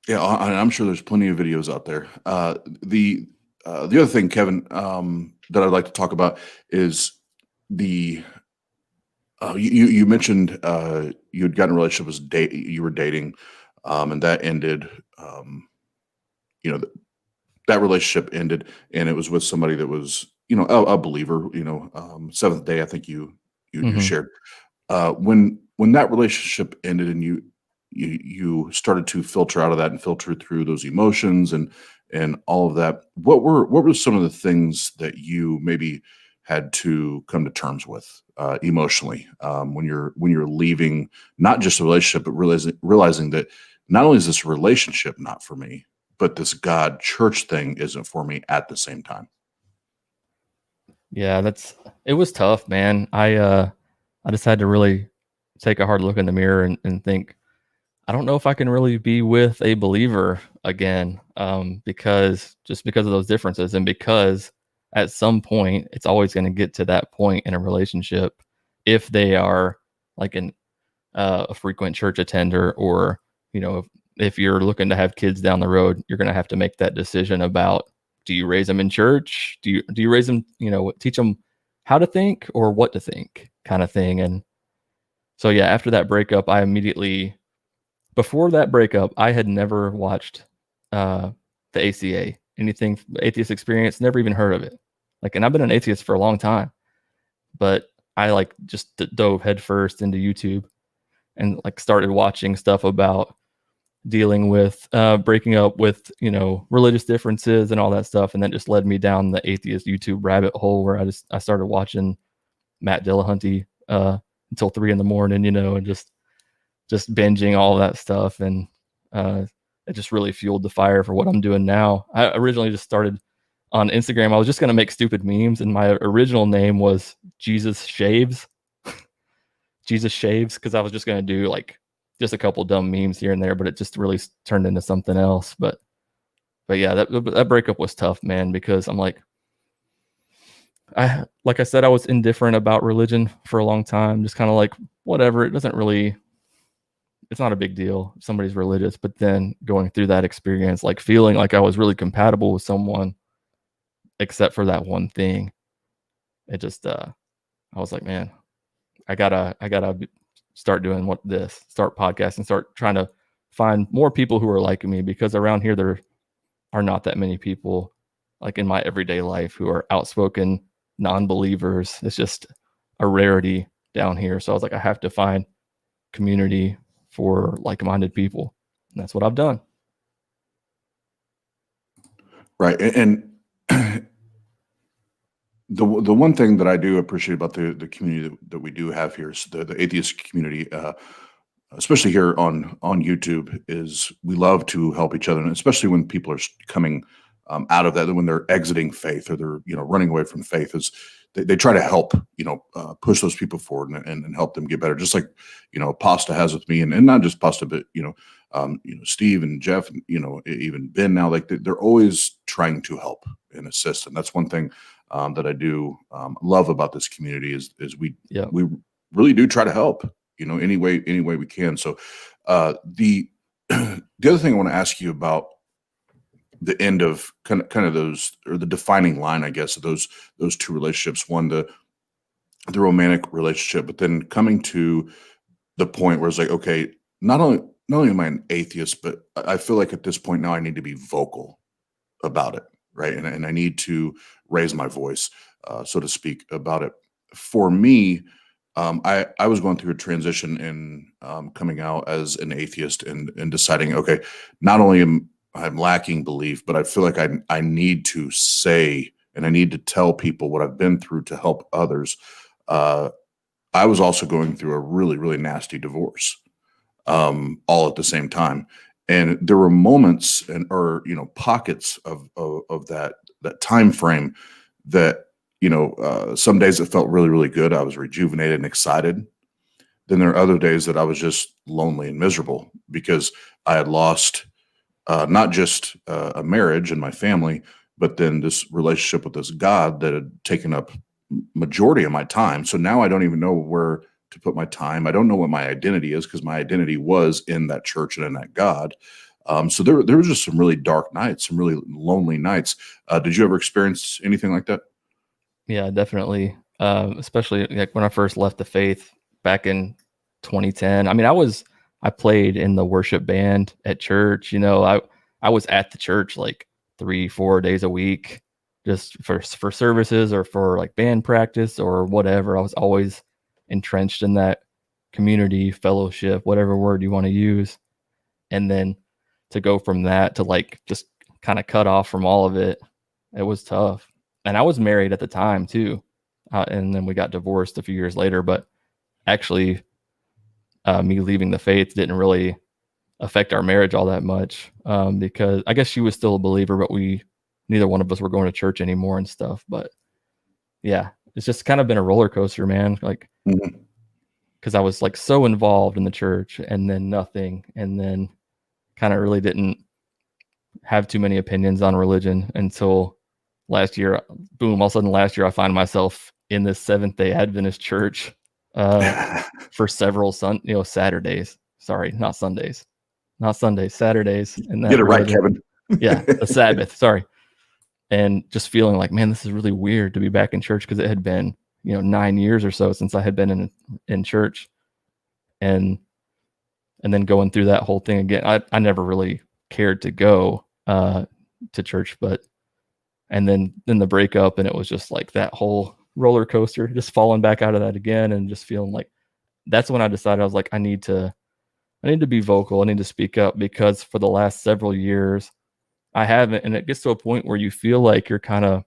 Yeah, I'm sure there's plenty of videos out there. The other thing, Kevin, that I'd like to talk about is the you mentioned you had gotten a relationship was you were dating, and that ended. You know that relationship ended, and it was with somebody that was a believer. Seventh Day. I think you Hmm. shared when that relationship ended, and you started to filter out of that and filter through those emotions and all of that. What were some of the things that you maybe had to come to terms with emotionally when you're leaving not just a relationship, but realizing that not only is this relationship not for me, but this God church thing isn't for me at the same time. Yeah, it was tough, man. I just had to really take a hard look in the mirror and think, I don't know if I can really be with a believer again, because of those differences, and because at some point it's always going to get to that point in a relationship if they are like a frequent church attender, or if you're looking to have kids down the road, you're going to have to make that decision about, do you raise them in church? Do you raise them, teach them how to think or what to think, kind of thing. And so yeah, after that breakup, before that breakup, I had never watched the ACA, anything atheist experience, never even heard of it. Like, and I've been an atheist for a long time, but I like just dove headfirst into YouTube and like started watching stuff about dealing with breaking up with religious differences and all that stuff, and that just led me down the atheist YouTube rabbit hole where I started watching Matt Dillahunty until 3 a.m, and just binging all that stuff, and it just really fueled the fire for what I'm doing now. I originally just started on Instagram. I was just going to make stupid memes, and my original name was Jesus Shaves. Jesus Shaves, because I was just going to do like just a couple dumb memes here and there, but it just really turned into something else. But yeah, that breakup was tough, man, because I'm like I said, I was indifferent about religion for a long time, just kind of like, whatever, it's not a big deal if somebody's religious. But then going through that experience, like feeling like I was really compatible with someone except for that one thing, it just I was like, man, I gotta start doing start podcasting, start trying to find more people who are like me, because around here there are not that many people like in my everyday life who are outspoken non-believers. It's just a rarity down here. So I was like, I have to find community for like-minded people. And that's what I've done. Right. And the one thing that I do appreciate about the community that we do have here is the atheist community, especially here on YouTube, is we love to help each other, and especially when people are coming out of that, when they're exiting faith or they're running away from faith, is they try to help push those people forward and help them get better, just like Pasta has with me, and not just Pasta, but Steve and Jeff, and even Ben now, like they're always trying to help and assist, and that's one thing that I do love about this community is we really do try to help any way we can. So the the other thing I want to ask you about the end of kind of those, or the defining line, I guess, of those two relationships, one the romantic relationship, but then coming to the point where it's like, okay, not only am I an atheist, but I feel like at this point now I need to be vocal about it, right? And I need to raise my voice, so to speak, about it. For me, I was going through a transition in coming out as an atheist and deciding, okay, not only am I'm lacking belief, but I feel like I need to say and I need to tell people what I've been through to help others. I was also going through a really, really nasty divorce, all at the same time. And there were moments or pockets of that time frame that some days it felt really, really good. I was rejuvenated and excited. Then there are other days that I was just lonely and miserable because I had lost not just a marriage and my family, but then this relationship with this God that had taken up majority of my time. So now I don't even know where to put my time. I don't know what my identity is, because my identity was in that church and in that God. So there was just some really dark nights, some really lonely nights. Did you ever experience anything like that? Yeah, definitely. Especially like when I first left the faith back in 2010. I mean, I played in the worship band at church. I was at the church like 3-4 days a week, just for services or for like band practice or whatever. I was always entrenched in that community, fellowship, whatever word you want to use. And then to go from that to like just kind of cut off from all of it, it was tough. And I was married at the time too. And then we got divorced a few years later, but actually me leaving the faith didn't really affect our marriage all that much, because I guess she was still a believer, but neither one of us were going to church anymore and stuff. But yeah, it's just kind of been a roller coaster, man. Like, because I was like so involved in the church and then nothing, and then kind of really didn't have too many opinions on religion until last year. Boom, all of a sudden last year I find myself in this Seventh-day Adventist church for several Saturdays. Sorry, not Sundays. Not Sundays, Saturdays. And Get it right, Kevin. Yeah, the Sabbath. Sorry. And just feeling like, man, this is really weird to be back in church, because it had been 9 years or so since I had been in church, and then going through that whole thing again. I never really cared to go to church, and then the breakup, and it was just like that whole roller coaster, just falling back out of that again, and just feeling like that's when I decided I was like, I need to be vocal. I need to speak up, because for the last several years I haven't. And it gets to a point where you feel like you can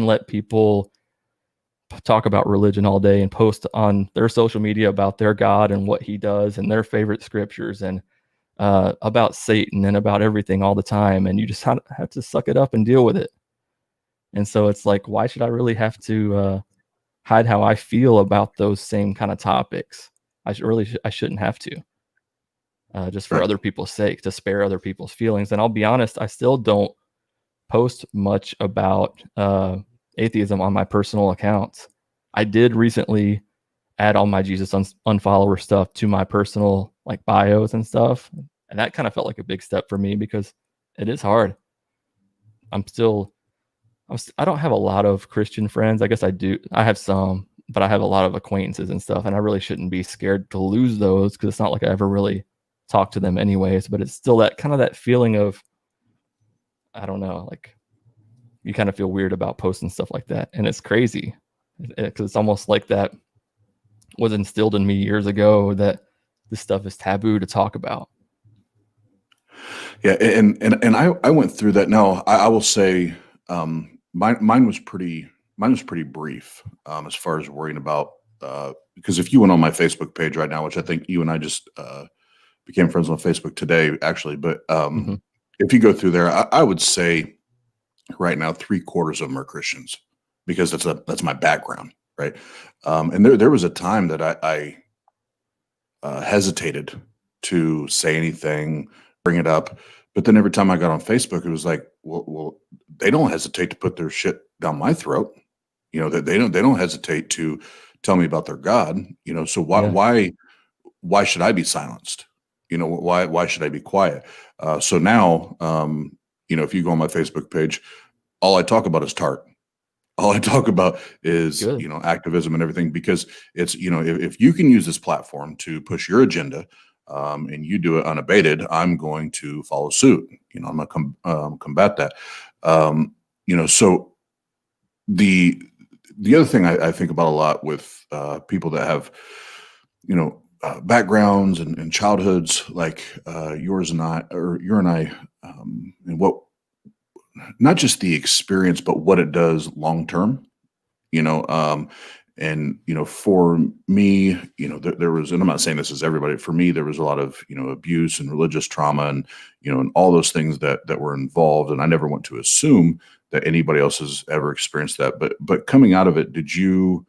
let people talk about religion all day and post on their social media about their God and what he does and their favorite scriptures and about Satan and about everything all the time. And you just have to suck it up and deal with it. And so it's like, why should I really have to hide how I feel about those same kind of topics? I shouldn't have to, just for other people's sake, to spare other people's feelings. And I'll be honest, I still don't post much about atheism on my personal accounts. I did recently add all my Jesus Unfollower stuff to my personal like bios and stuff. And that kind of felt like a big step for me, because it is hard. I don't have a lot of Christian friends. I guess I do. I have some, but I have a lot of acquaintances and stuff. And I really shouldn't be scared to lose those, because it's not like I ever really talk to them anyways. But it's still that feeling of, I don't know, like you kind of feel weird about posting stuff like that. And it's crazy, because it's almost like that was instilled in me years ago, that this stuff is taboo to talk about. Yeah, and I went through that. Now I will say, mine was pretty brief, as far as worrying about, because if you went on my Facebook page right now, which I think you and I just became friends on Facebook today, actually, but if you go through there, I would say right now 3/4 of them are Christians, because that's my background, right? And there was a time that I hesitated to say anything, bring it up. But then every time I got on Facebook, it was like, well, they don't hesitate to put their shit down my throat. That they don't hesitate to tell me about their God. So why should I be silenced? Why should I be quiet? So now, if you go on my Facebook page, all I talk about is tart. All I talk about is, Good. Activism and everything, because it's, if you can use this platform to push your agenda, and you do it unabated, I'm going to follow suit. I'm going to combat that. So the other thing I think about a lot with people that have, backgrounds and childhoods like yours and I, and what, not just the experience, but what it does long term. For me, there was, and I'm not saying this is everybody, for me, there was a lot of, abuse and religious trauma and, and all those things that were involved. And I never want to assume that anybody else has ever experienced that. But coming out of it, did you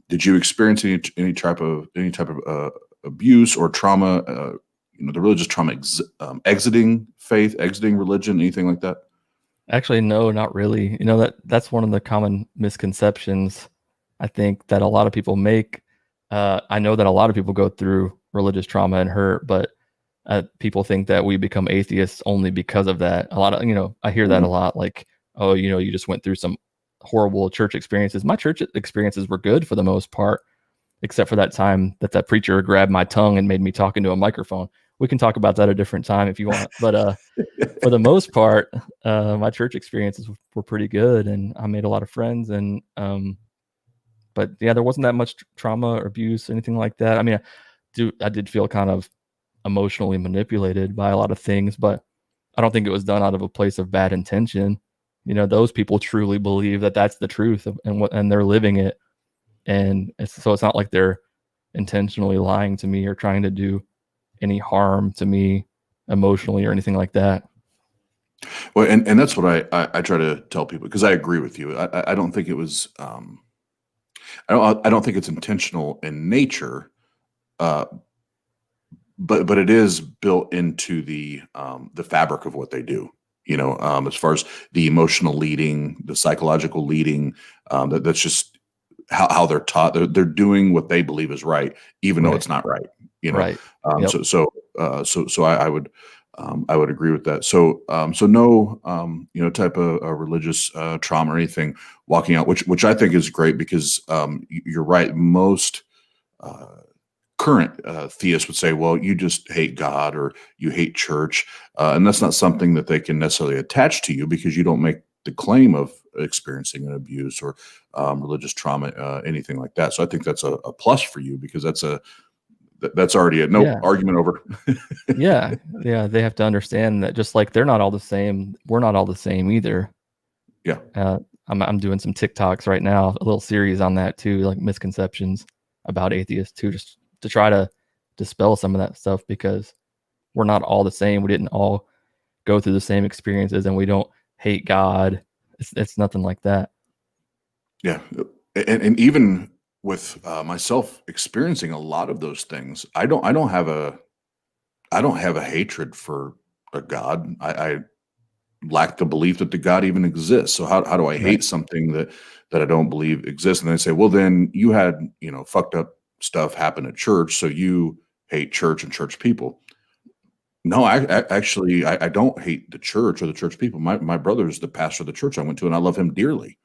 experience any type of abuse or trauma, the religious trauma, exiting faith, exiting religion, anything like that? Actually, no, not really. That's one of the common misconceptions I think that a lot of people make. I know that a lot of people go through religious trauma and hurt, but people think that we become atheists only because of that. A lot of, I hear that a lot, like, oh, you just went through some horrible church experiences. My church experiences were good for the most part, except for that time that preacher grabbed my tongue and made me talk into a microphone. We can talk about that a different time if you want. But for the most part, my church experiences were pretty good, and I made a lot of friends. And but yeah, there wasn't that much trauma or abuse, anything like that. I mean, I did feel kind of emotionally manipulated by a lot of things, but I don't think it was done out of a place of bad intention. Those people truly believe that that's the truth, and they're living it. And so it's not like they're intentionally lying to me or trying to do any harm to me emotionally or anything like that. Well, and that's what I try to tell people, because I agree with you. I don't think it was I don't think it's intentional in nature, uh, but it is built into the fabric of what they do. As far as the emotional leading, the psychological leading, that's just how they're taught. They're doing what they believe is right, even though Right. it's not right. Right. Yep. So I would agree with that. So no type of religious trauma or anything walking out, which I think is great, because you're right. Most current theists would say, well, you just hate God or you hate church, and that's not something that they can necessarily attach to you, because you don't make the claim of experiencing an abuse or religious trauma, anything like that. So I think that's a plus for you, because that's already a no Yeah. argument over. Yeah. They have to understand that, just like they're not all the same, we're not all the same either. Yeah. I'm doing some TikToks right now, a little series on that too, like misconceptions about atheists too, just to try to dispel some of that stuff, because we're not all the same. We didn't all go through the same experiences, and we don't hate God. It's nothing like that. Yeah. And even with myself experiencing a lot of those things, I don't have a hatred for a God. I lack the belief that the God even exists. So how do I hate Right. something that I don't believe exists? And they say, well, then you had fucked up stuff happen at church, so you hate church and church people. No, I don't hate the church or the church people. My brother's the pastor of the church I went to, and I love him dearly.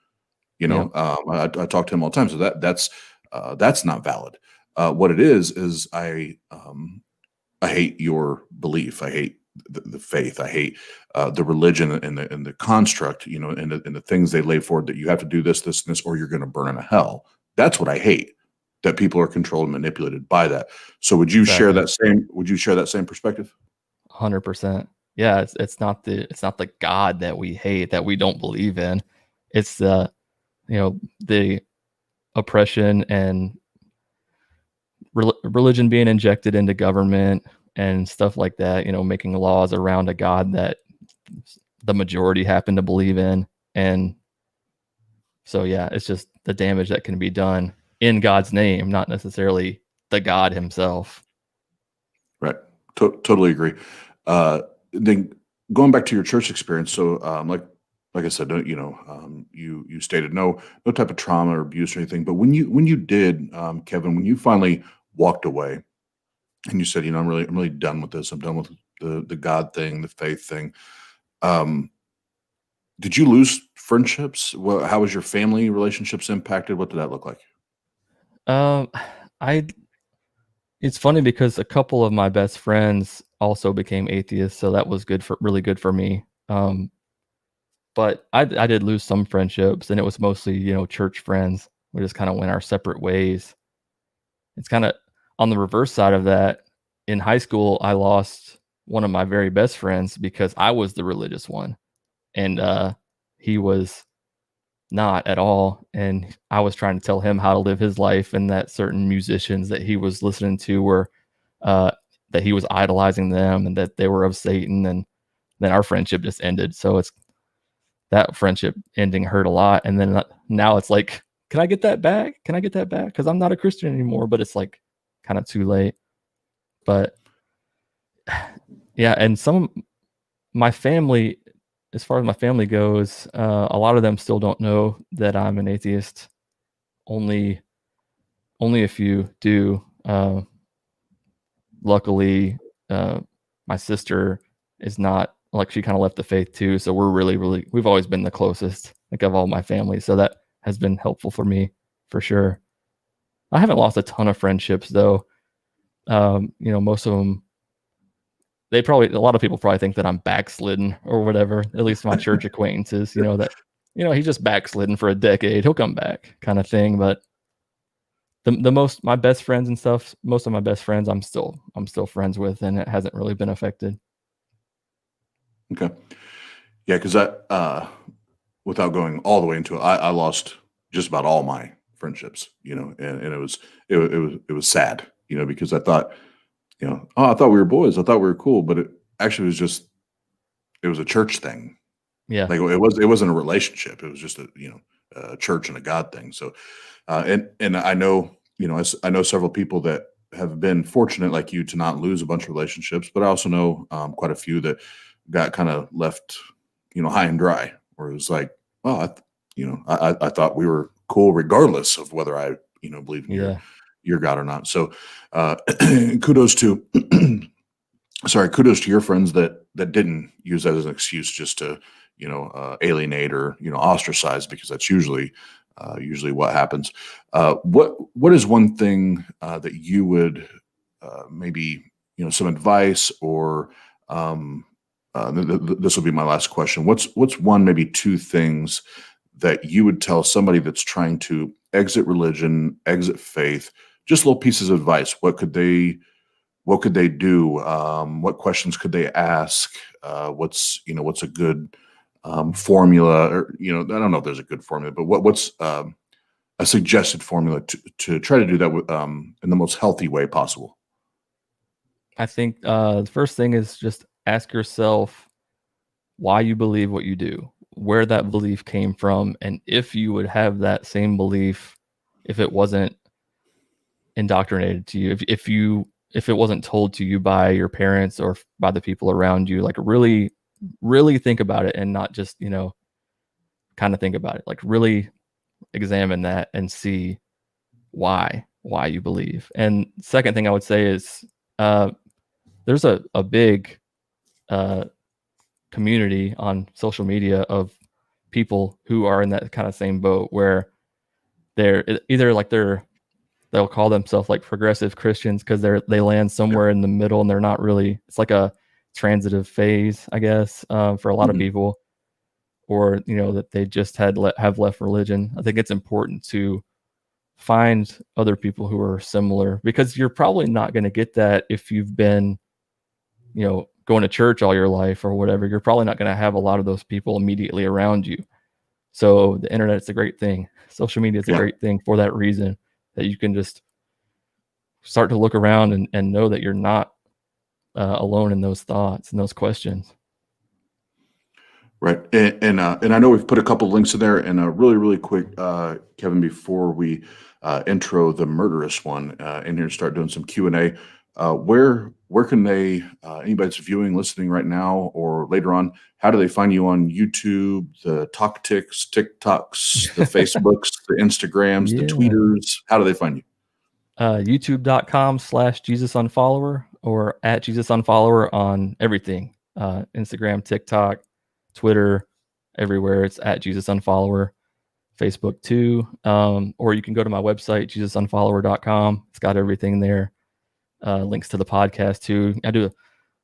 Yep. I talk to him all the time, so that's not valid. What it is I hate your belief. I hate the faith. I hate the religion and the construct, and the things they lay forward, that you have to do this, this, and this, or you're going to burn in a hell. That's what I hate. That people are controlled and manipulated by that. So would you share Exactly. that same perspective? 100%. Yeah, it's not the God that we hate, that we don't believe in. It's the oppression and religion being injected into government and stuff like that, making laws around a God that the majority happen to believe in. And so, yeah, it's just the damage that can be done in God's name, not necessarily the God himself. Right. Totally agree. Then going back to your church experience, so like I said, you stated no type of trauma or abuse or anything, but when you did, Kevin, when you finally walked away and you said, I'm really done with this. I'm done with the God thing, the faith thing. Did you lose friendships? Well, how was your family relationships impacted? What did that look like? I It's funny, because a couple of my best friends also became atheists, so that was really good for me. But I did lose some friendships, and it was mostly, church friends. We just kind of went our separate ways. It's kind of on the reverse side of that. In high school, I lost one of my very best friends because I was the religious one, and he was not at all. And I was trying to tell him how to live his life, and that certain musicians that he was listening to were uh, that he was idolizing them, and that they were of Satan. And then our friendship just ended. So that friendship ending hurt a lot. And then now it's like, can I get that back? Can I get that back? Because I'm not a Christian anymore. But it's like kind of too late. But yeah, and some of my family, as far as my family goes, a lot of them still don't know that I'm an atheist. Only a few do. Luckily, my sister is not, like, she kind of left the faith too. So we're really, we've always been the closest, like, of all my family. So that has been helpful for me for sure. I haven't lost a ton of friendships though. Most of them, a lot of people probably think that I'm backslidden or whatever, at least my church acquaintances, that, he's just backslidden for a decade. He'll come back kind of thing. But my best friends and stuff, most of my best friends, I'm still friends with, and it hasn't really been affected. Okay. Yeah. Cause without going all the way into it, I lost just about all my friendships, and it was sad, because I thought, I thought we were boys. I thought we were cool, but it actually was it was a church thing. Yeah. Like it wasn't a relationship. It was just a church and a God thing. So, and I know, I know several people that have been fortunate like you to not lose a bunch of relationships, but I also know quite a few that got kind of left, high and dry, where it was like, well, I thought we were cool regardless of whether I, believe in your God or not. So, kudos to your friends that didn't use that as an excuse just to, alienate or, ostracize, because that's usually what happens. What is one thing that you would maybe, some advice, or this will be my last question. What's one, maybe two things that you would tell somebody that's trying to exit religion, exit faith, just little pieces of advice? What could they do? What questions could they ask? What's a good formula, or, I don't know if there's a good formula, but what's a suggested formula to try to do that with, in the most healthy way possible? I think the first thing is just ask yourself why you believe what you do, where that belief came from, and if you would have that same belief if it wasn't indoctrinated to you, if it wasn't told to you by your parents or by the people around you. Like, really think about it, and not just, kind of think about it. Like, really examine that and see why you believe. And second thing I would say is there's a big community on social media of people who are in that kind of same boat, where they're either like they'll call themselves like progressive Christians because they land somewhere in the middle, and they're not really, it's like a transitive phase, I guess, for a lot of people, or that they just have left religion. I think it's important to find other people who are similar, because you're probably not going to get that if you've been going to church all your life or whatever. You're probably not going to have a lot of those people immediately around you. So the internet's a great thing. Social media is a great thing for that reason, that you can just start to look around and know that you're not alone in those thoughts and those questions. Right. And I know we've put a couple links in there, and really quick, Kevin, before we intro the murderous one in here, start doing some Q&A. Where can they, anybody that's viewing, listening right now, or later on, how do they find you on YouTube, the TikToks, the Facebooks, the Instagrams, the Tweeters? How do they find you? YouTube.com/JesusUnfollower, or @JesusUnfollower on everything. Instagram, TikTok, Twitter, everywhere. It's @JesusUnfollower. Facebook too. Or you can go to my website, JesusUnfollower.com. It's got everything there. Links to the podcast too.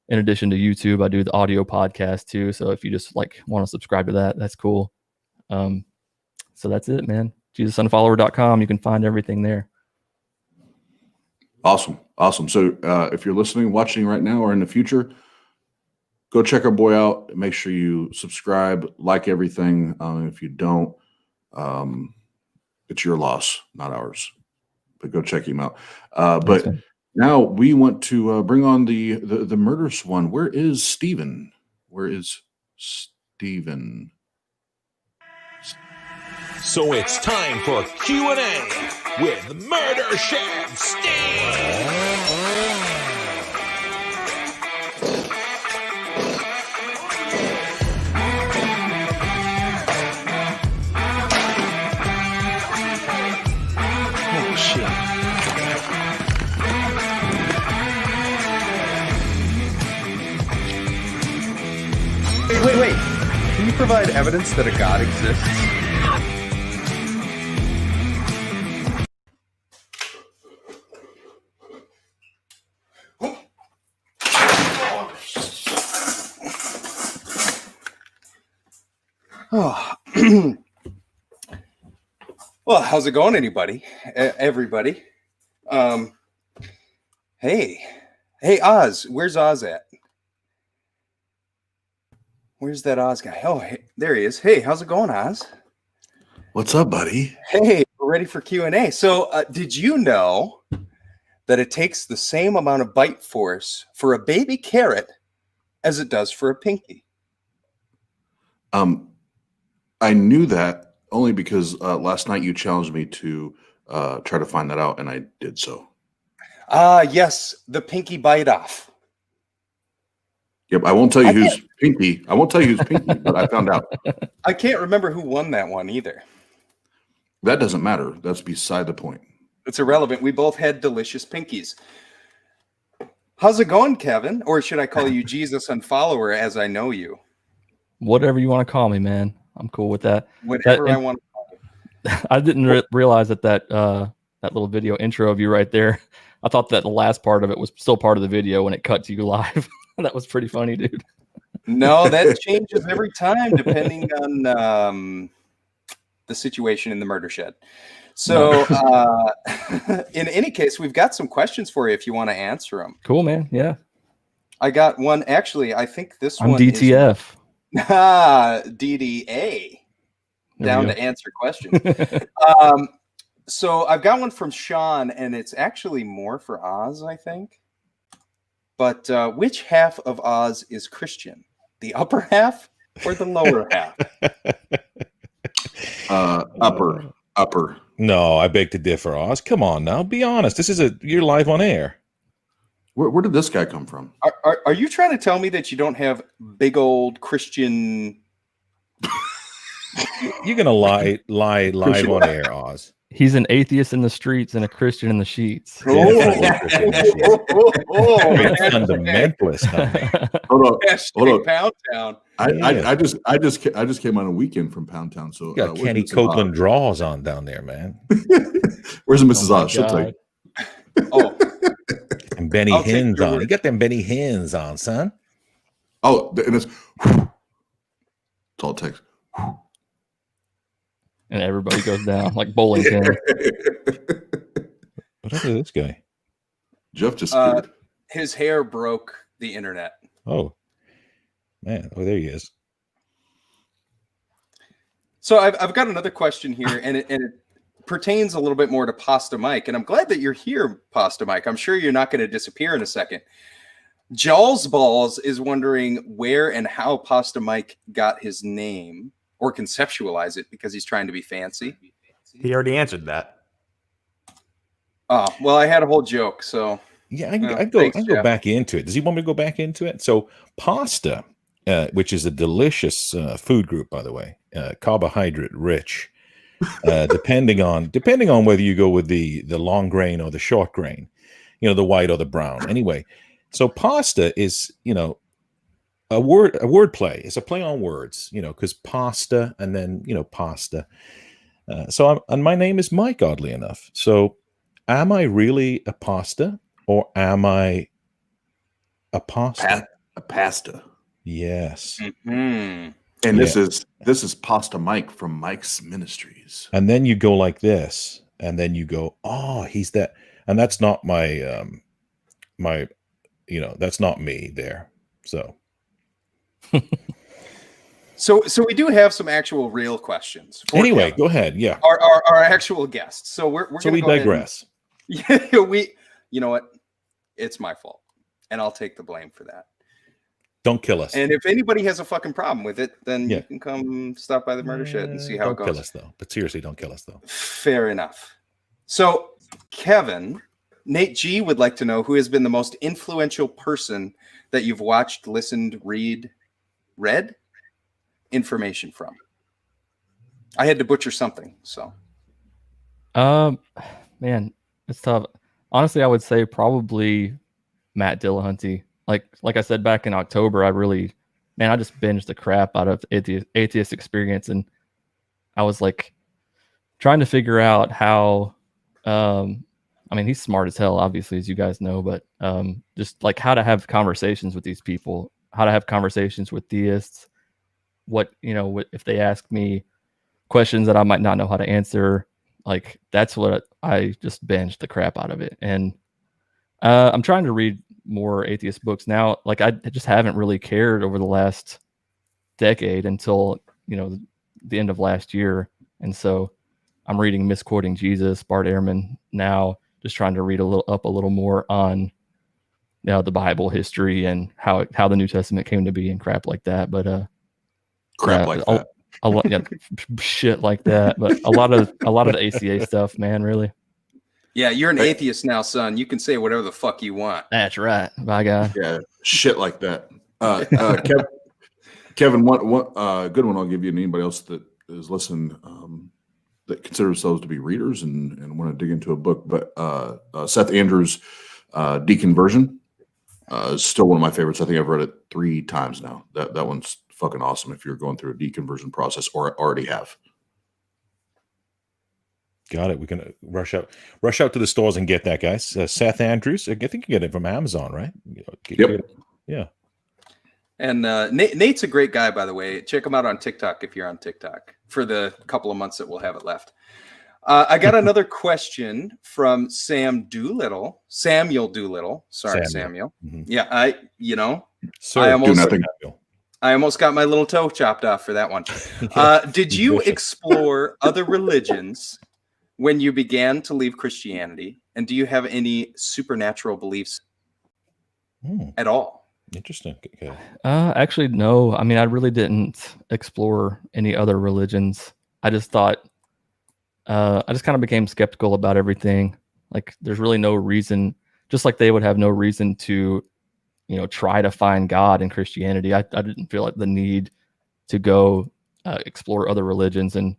In addition to YouTube, I do the audio podcast too. So if you just like want to subscribe to that, that's cool. So that's it, man. JesusUnfollower.com. You can find everything there. Awesome. So if you're listening, watching right now, or in the future, go check our boy out. Make sure you subscribe, like everything. If you don't, it's your loss, not ours. But go check him out. But now we want to bring on the murderous one. Where is Steven? So it's time for Q&A with Murder Shed Steve. Oh, shit. Wait. Can you provide evidence that a God exists? Oh. Well, how's it going, everybody? Hey, Oz, where's Oz at? Where's that Oz guy? Oh, hey, there he is. Hey, how's it going, Oz? What's up, buddy? Hey, we're ready for Q&A. So, did you know that it takes the same amount of bite force for a baby carrot as it does for a pinky? I knew that only because last night you challenged me to try to find that out, and I did so. Yes, the pinky bite off. Yep, I won't tell you who's pinky. But I found out. I can't remember who won that one either. That doesn't matter. That's beside the point. It's irrelevant. We both had delicious pinkies. How's it going, Kevin? Or should I call you Jesus Unfollower as I know you? Whatever you want to call me, man. I'm cool with that. Whatever I want to call you. I didn't realize that little video intro of you right there. I thought that the last part of it was still part of the video when it cut to you live. That was pretty funny, dude. No, that changes every time depending on the situation in the murder shed. So in any case, we've got some questions for you if you want to answer them. Cool, man. Yeah. I got one. Actually, I think this I'm one DTF. is DDA. Down to answer questions. So I've got one from Sean, and it's actually more for Oz, I think. But which half of Oz is Christian? The upper half or the lower half? Upper. No, I beg to differ, Oz. Come on now, be honest. You're live on air. Where did this guy come from? Are you trying to tell me that you don't have big old Christian? You're gonna lie live on air, Oz. He's an atheist in the streets and a Christian in the sheets. Fundamentalist. Hold on. Pound Town. I just came on a weekend from Pound Town. So You got Kenny Copeland draws on down there, man. Where's Mrs. Oz? She'll tell you. Oh, And Benny Hinn's on. You got them Benny Hinn's on, son. Oh, and it's all it takes. And everybody goes down like bowling pin. What happened to this guy? Jeff just screwed. His hair broke the internet. Oh, man. Oh, there he is. So I've got another question here, and it pertains a little bit more to Pasta Mike. And I'm glad that you're here, Pasta Mike. I'm sure you're not going to disappear in a second. Jaws Balls is wondering where and how Pasta Mike got his name, or conceptualize it, because he's trying to be fancy. He already answered that. Oh, well, I had a whole joke, so yeah, I go back into it. Does he want me to go back into it? So pasta, which is a delicious food group, by the way, carbohydrate rich, depending on whether you go with the long grain or the short grain, the white or the brown. Anyway, so pasta is a word play. It's a play on words, because pasta and then pasta. And my name is Mike, oddly enough. So am I really a pasta or am I a pasta? A pasta. Yes. Mm-hmm. And this is Pasta Mike from Mike's Ministries. And then you go like this, and then you go, oh, he's that, and that's not my that's not me there. So. So we do have some actual real questions. Anyway, go ahead. Yeah, our actual guests. So we digress. Yeah, you know what? It's my fault, and I'll take the blame for that. Don't kill us. And if anybody has a fucking problem with it, then you can come stop by the murder shed and see how it goes. Don't kill us though. But seriously, don't kill us though. Fair enough. So Kevin, Nate G would like to know who has been the most influential person that you've watched, listened, read information from. I had to butcher something, so. Man, it's tough. Honestly, I would say probably Matt Dillahunty. Like I said back in October, I really man, I just binged the crap out of Atheist Experience, and I was like trying to figure out how. I mean, he's smart as hell, obviously, as you guys know, but just like how to have conversations with these people, how to have conversations with theists. What if they ask me questions that I might not know how to answer, like that's what I just binged the crap out of it. And I'm trying to read more atheist books now. Like I just haven't really cared over the last decade until the end of last year, and so I'm reading Misquoting Jesus, Bart Ehrman now, just trying to read a little more on the Bible history and how the New Testament came to be and crap like that. But Crap like that. a lot, shit like that. But a lot of the ACA stuff, man, really. Yeah, you're an atheist now, son. You can say whatever the fuck you want. That's right. By God. Yeah, shit like that. Kevin, one good one I'll give you, and anybody else that is listening that consider themselves to be readers and want to dig into a book. But Seth Andrews' Deconversion is still one of my favorites. I think I've read it 3 times now. That one's fucking awesome if you're going through a deconversion process or already have. Got it. We can rush out to the stores and get that, guys. Seth Andrews, I think you get it from Amazon, right? Yep. Yeah. And Nate's a great guy, by the way. Check him out on TikTok if you're on TikTok for the couple of months that we'll have it left. I got another question from Samuel Doolittle. Sorry, Samuel. Mm-hmm. Yeah, Sir, I almost got my little toe chopped off for that one. Did you explore other religions when you began to leave Christianity? And do you have any supernatural beliefs at all? Interesting. Okay. Actually, no. I mean, I really didn't explore any other religions. I just thought, I just kind of became skeptical about everything. Like, there's really no reason, just like they would have no reason to, try to find God in Christianity. I didn't feel like the need to go explore other religions and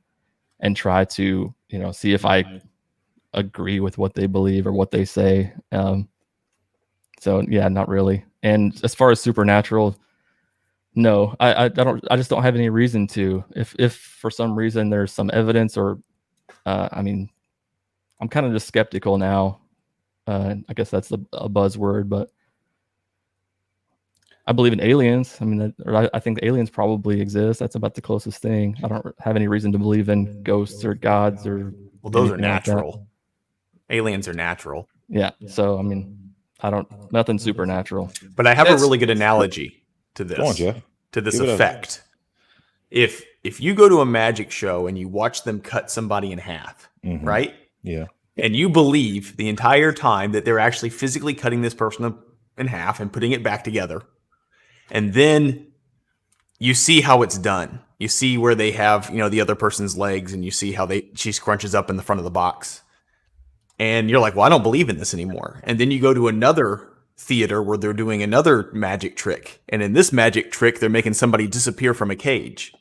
try to, see if I agree with what they believe or what they say. So yeah, not really. And as far as supernatural, no, I just don't have any reason to. If for some reason there's some evidence or, I mean, I'm kind of just skeptical now. I guess that's a buzzword, but I believe in aliens. I mean, I think aliens probably exist. That's about the closest thing. I don't have any reason to believe in ghosts or gods or. Well, those are anything like that. natural. Aliens are natural. Yeah. So I mean, nothing supernatural. But I have a really good analogy to this. Go on, Jeff. To this effect. If you go to a magic show and you watch them cut somebody in half, right? Yeah. And you believe the entire time that they're actually physically cutting this person in half and putting it back together. And then you see how it's done. You see where they have, the other person's legs, and you see how she scrunches up in the front of the box. And you're like, well, I don't believe in this anymore. And then you go to another theater where they're doing another magic trick. And in this magic trick, they're making somebody disappear from a cage.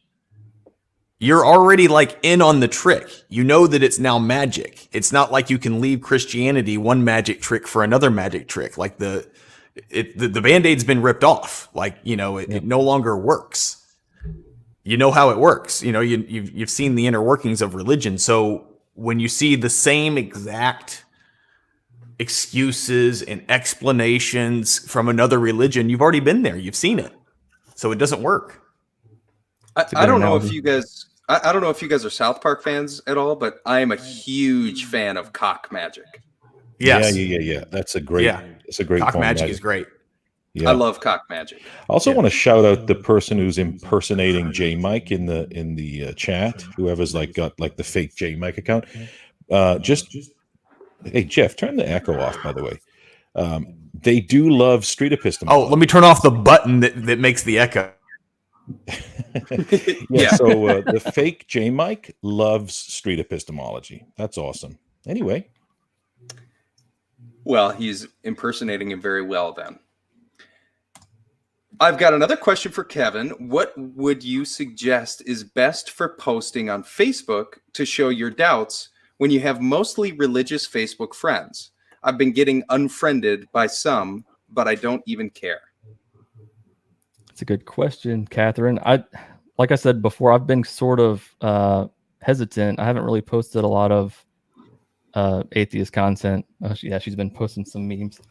You're already in on the trick. You know that it's now magic. It's not like you can leave Christianity one magic trick for another magic trick. Like the Band-Aid's been ripped off. It no longer works. You know how it works. You've seen the inner workings of religion. So when you see the same exact excuses and explanations from another religion, you've already been there. You've seen it. So it doesn't work. I don't know if you guys are South Park fans at all, but I am a huge fan of cock magic. Yes. Yeah. That's a great. Yeah. It's a great. Cock magic is great. Yeah. I love cock magic. I also want to shout out the person who's impersonating J Mike in the chat. Whoever's got the fake J Mike account. Hey Jeff, turn the echo off. By the way, they do love street epistemology. Oh, let me turn off the button that makes the echo. Yeah. So the fake J Mike loves street epistemology. That's awesome. Anyway. Well, he's impersonating him very well then. I've got another question for Kevin. What would you suggest is best for posting on Facebook to show your doubts when you have mostly religious Facebook friends? I've been getting unfriended by some, but I don't even care. It's a good question, Catherine. Like I said before, I've been sort of hesitant. I haven't really posted a lot of atheist content. She's been posting some memes.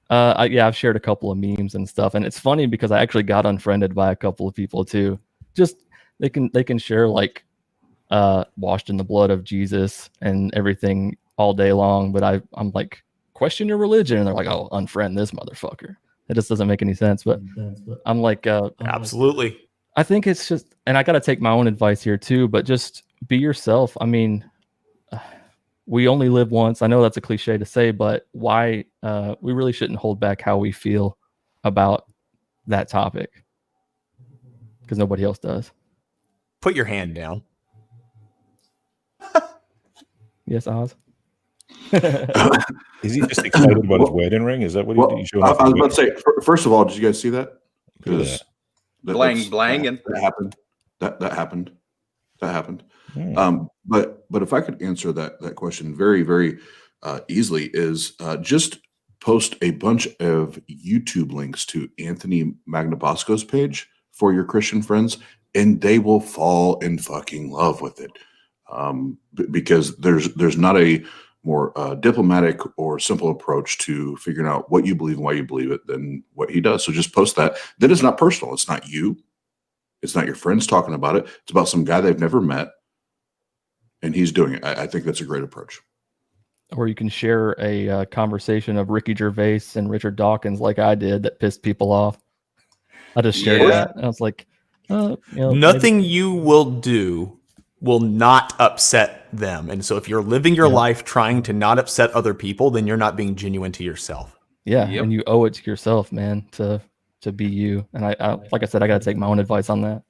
I've shared a couple of memes and stuff, and it's funny because I actually got unfriended by a couple of people too. Just they can share like washed in the blood of Jesus and everything all day long, but I'm like, question your religion, and they're like, oh, unfriend this motherfucker. It just doesn't make any sense. But I'm like, Absolutely. I think it's just, and I got to take my own advice here too, but just be yourself. I mean, we only live once. I know that's a cliche to say, but why we really shouldn't hold back how we feel about that topic, because nobody else does. Put your hand down. Yes, Oz. Is he just excited about his wedding ring? Is that what he's showing off? I was about to say, first of all, did you guys see that? Look at that. Blanging. That happened. That happened. That happened. Hmm. But if I could answer that question very, very easily, is just post a bunch of YouTube links to Anthony Magnabosco's page for your Christian friends, and they will fall in fucking love with it. Because there's not a more diplomatic or simple approach to figuring out what you believe and why you believe it than what he does. So just post that. Then it's not personal. It's not you. It's not your friends talking about it. It's about some guy they've never met, and he's doing it. I think that's a great approach. Or you can share a conversation of Ricky Gervais and Richard Dawkins, like I did, that pissed people off. I just shared that, and I was like, nothing you will do will not upset them. And so if you're living your life trying to not upset other people, then you're not being genuine to yourself. Yeah, Yep. and you owe it to yourself, man, to be you. And I like I said, I got to take my own advice on that.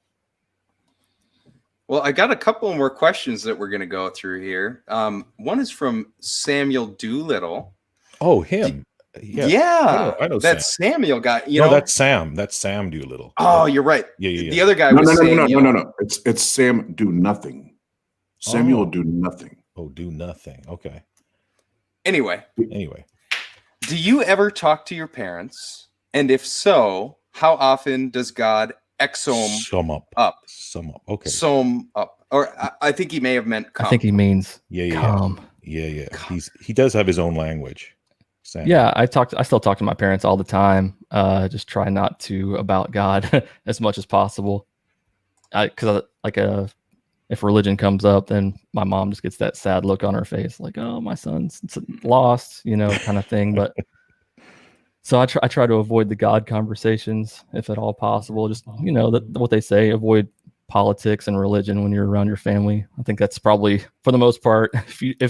Well, I got a couple more questions that we're going to go through here. One is from Samuel Doolittle. Oh, him. Yeah, I know that Sam. Samuel guy. No, that's Sam. That's Sam Doolittle. Oh, you're right. Yeah. The other guy No, was Samuel. no. It's Sam Do Nothing. Samuel Oh. Do Nothing. Oh, do nothing. Okay. Anyway, do you ever talk to your parents? And if so, how often does God exome Sum up. Okay. Sum up? Or I think he may have meant come. I think he means Yeah. calm. Yeah. He does have his own language. Sam. Yeah, I still talk to my parents all the time. Just try not to about God as much as possible. Because if religion comes up, then my mom just gets that sad look on her face, like, oh, my son's lost, kind of thing. But so I try to avoid the God conversations if at all possible. Just what they say, avoid politics and religion when you're around your family. I think that's probably, for the most part,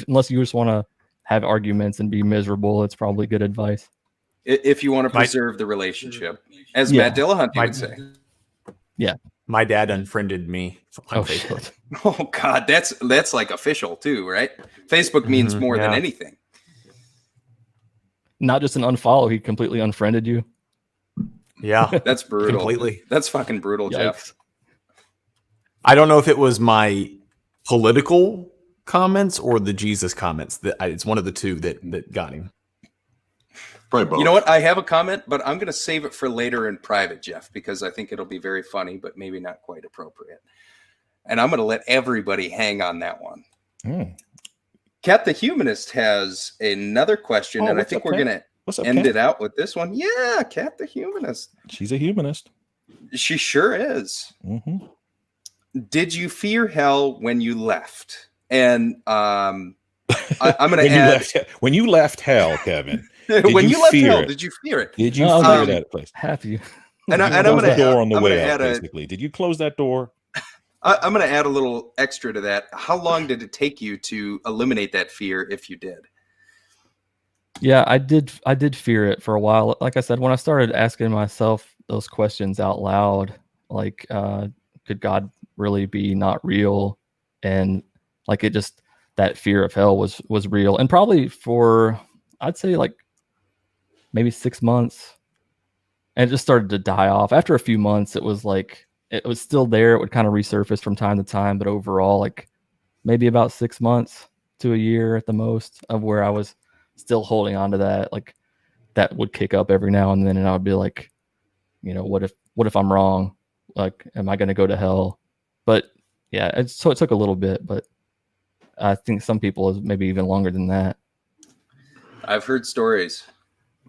unless you just want to have arguments and be miserable, it's probably good advice. If you want to preserve the relationship, as Matt Dillahunty would say. Yeah. My dad unfriended me on Facebook. Shit. Oh God, that's like official too, right? Facebook means more than anything. Not just an unfollow, he completely unfriended you. Yeah. That's brutal. Completely. That's fucking brutal, Yikes. Jeff. I don't know if it was my political comments or the Jesus comments. It's one of the two that got him. Probably both. You know what? I have a comment, but I'm going to save it for later in private, Jeff, because I think it'll be very funny, but maybe not quite appropriate. And I'm going to let everybody hang on that one. Kat the Humanist has another question, and I think we're going to end it out with this one. Yeah, Kat the Humanist. She's a humanist. She sure is. Mm-hmm. Did you fear hell when you left? And I'm going to add... When you left hell, Kevin... when you left hell, did you fear it? Did you fear that place? Have you? And I'm Close going the door on the I'm way gonna out, add basically. Did you close that door? I'm going to add a little extra to that. How long did it take you to eliminate that fear, if you did? Yeah, I did fear it for a while. Like I said, when I started asking myself those questions out loud, like, could God really be not real? And like, that fear of hell was real. And probably for, I'd say, like maybe 6 months, and it just started to die off. After a few months, it was like, it was still there. It would kind of resurface from time to time, but overall, like maybe about 6 months to a year at the most, of where I was still holding on to that. Like that would kick up every now and then, and I would be like, what if what if I'm wrong? Like, am I going to go to hell? But yeah, so it took a little bit, but I think some people is maybe even longer than that. I've heard stories.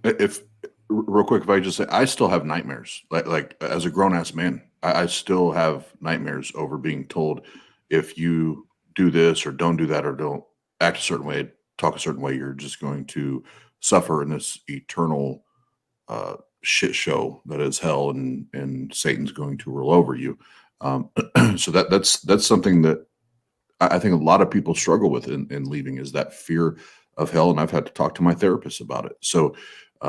If real quick, if I just say, I still have nightmares. Like as a grown ass man, I still have nightmares over being told if you do this or don't do that or don't act a certain way, talk a certain way, you're just going to suffer in this eternal shit show that is hell, and Satan's going to rule over you. So that's something that I think a lot of people struggle with in leaving, is that fear of hell. And I've had to talk to my therapist about it. So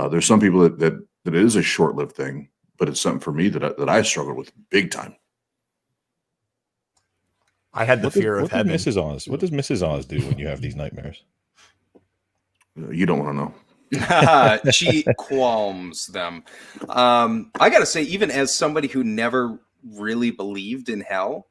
there's some people that it is a short-lived thing, but it's something for me that I struggle with big time. I had the fear of heaven. What does Mrs. Oz do when you have these nightmares? You don't want to know. She qualms them. I gotta say, even as somebody who never really believed in hell,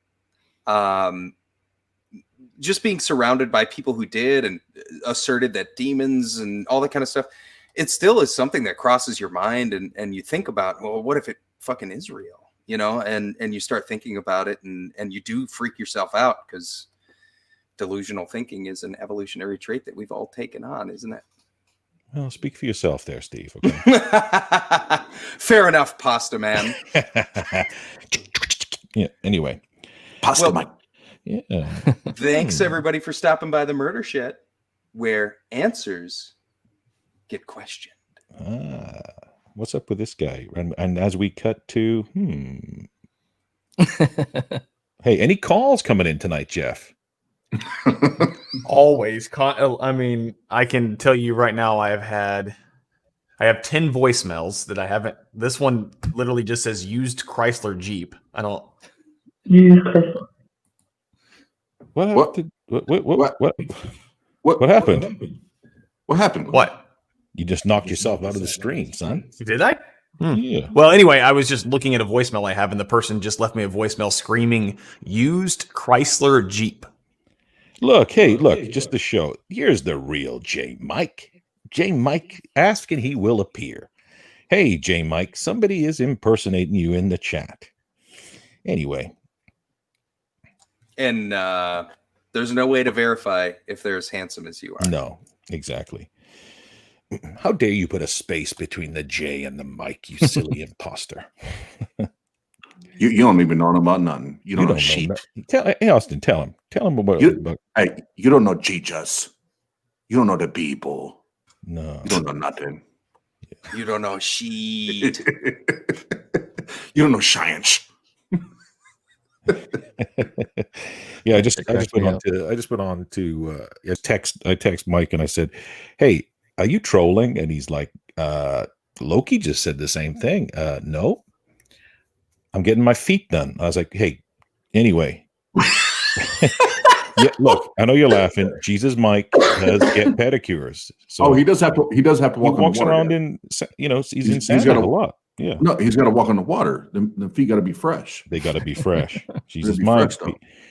just being surrounded by people who did and asserted that demons and all that kind of stuff, it still is something that crosses your mind, and you think about, well, what if it fucking is real, you know? And you start thinking about it, and you do freak yourself out, because delusional thinking is an evolutionary trait that we've all taken on, isn't it? Well, speak for yourself there, Steve. Okay. Fair enough, Pasta Man. Yeah. Anyway, Pasta Mike. Yeah. Thanks everybody for stopping by the Murder Shed, where answers get questioned. What's up with this guy? And as we cut to, hey, any calls coming in tonight, Jeff? Always. I mean, I can tell you right now, I have 10 voicemails that I haven't. This one literally just says used Chrysler Jeep. I don't. What happened? What happened? What happened? What? You just knocked yourself out of the stream, son. Did I? Yeah. Well, anyway, I was just looking at a voicemail I have, and the person just left me a voicemail screaming used Chrysler Jeep. Look, just to show. Here's the real J. Mike. J. Mike asking he will appear. Hey, J. Mike, somebody is impersonating you in the chat. Anyway. And there's no way to verify if they're as handsome as you are. No, exactly. How dare you put a space between the J and the Mike, you silly imposter. You don't even know about nothing. You don't know sheep. Hey, Austin, tell him about. Hey, you don't know Jesus. You don't know the Bible. No, you don't know nothing. You don't know sheet. You don't know science. Yeah, I just put on to I text Mike and I said, "Hey, are you trolling?" And he's like, "Loki just said the same thing." No. I'm getting my feet done. I was like, hey, anyway. Yeah, look, I know you're laughing. Jesus Mike does get pedicures. So he does have to walk he walks on the water. Around in, he's in sandals a lot. Yeah. No, he's got to walk on the water. The feet got to be fresh. They got to be fresh. Jesus Mike.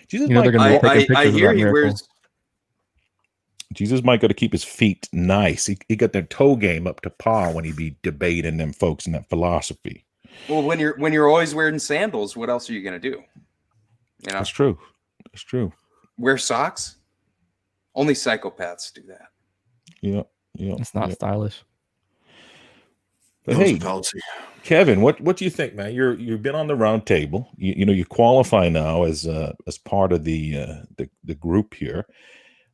Jesus Mike. I hear he wears. Jesus Mike got to keep his feet nice. He got their toe game up to par when he be debating them folks in that philosophy. Well, when you're always wearing sandals, what else are you going to do? You know, that's true. That's true. Wear socks? Only psychopaths do that. Yeah. It's not stylish. But hey, Kevin, what do you think, man? You've been on the round table. You qualify now as part of the group here.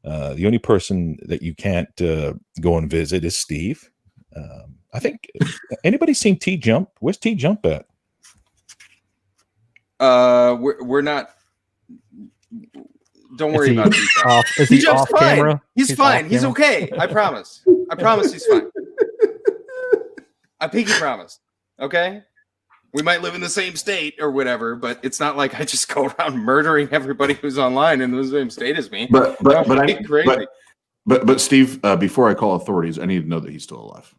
The only person that you can't go and visit is Steve. I think anybody seen T Jump? Where's T Jump at? We're not. Don't worry about T Jump. Is he off camera? He's fine. He's okay. I promise. I promise he's fine. I pinky promise. Okay. We might live in the same state or whatever, but it's not like I just go around murdering everybody who's online in the same state as me. But Steve, before I call authorities, I need to know that he's still alive.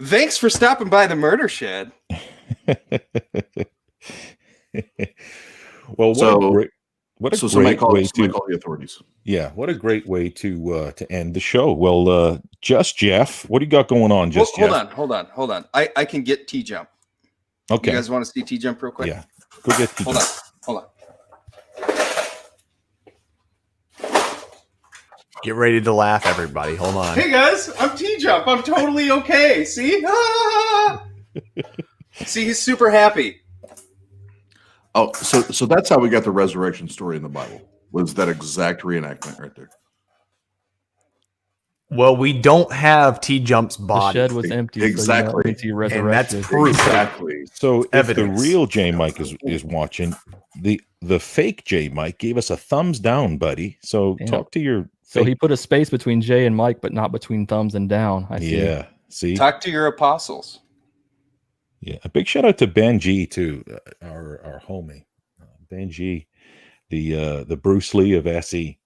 Thanks for stopping by the Murder Shed. Well, What a So somebody great way somebody to call the authorities. yeah. What a great way to end the show. Well, Just Jeff, what do you got going on, Well, Just Jeff? hold on. I can get T Jump. Okay. You guys want to see T Jump real quick? Yeah. Go get Hold on. Get ready to laugh, everybody. Hold on. Hey guys, I'm T Jump. I'm totally okay. See? Ah! See, he's super happy. Oh, so that's how we got the resurrection story in the Bible. Was that exact reenactment right there? Well, we don't have T Jump's The body. shed was empty. Exactly. So, you know, it means he And that's resurrected. proof. Exactly. So if Evidence. the real J Mike is watching, the fake J Mike gave us a thumbs down, buddy. So Yeah. talk to your So he put a space between J and Mike, but not between thumbs and down. I see. yeah. See, Talk to your apostles. yeah. A big shout out to Ben G too, our homie, Ben G, the Bruce Lee of SE.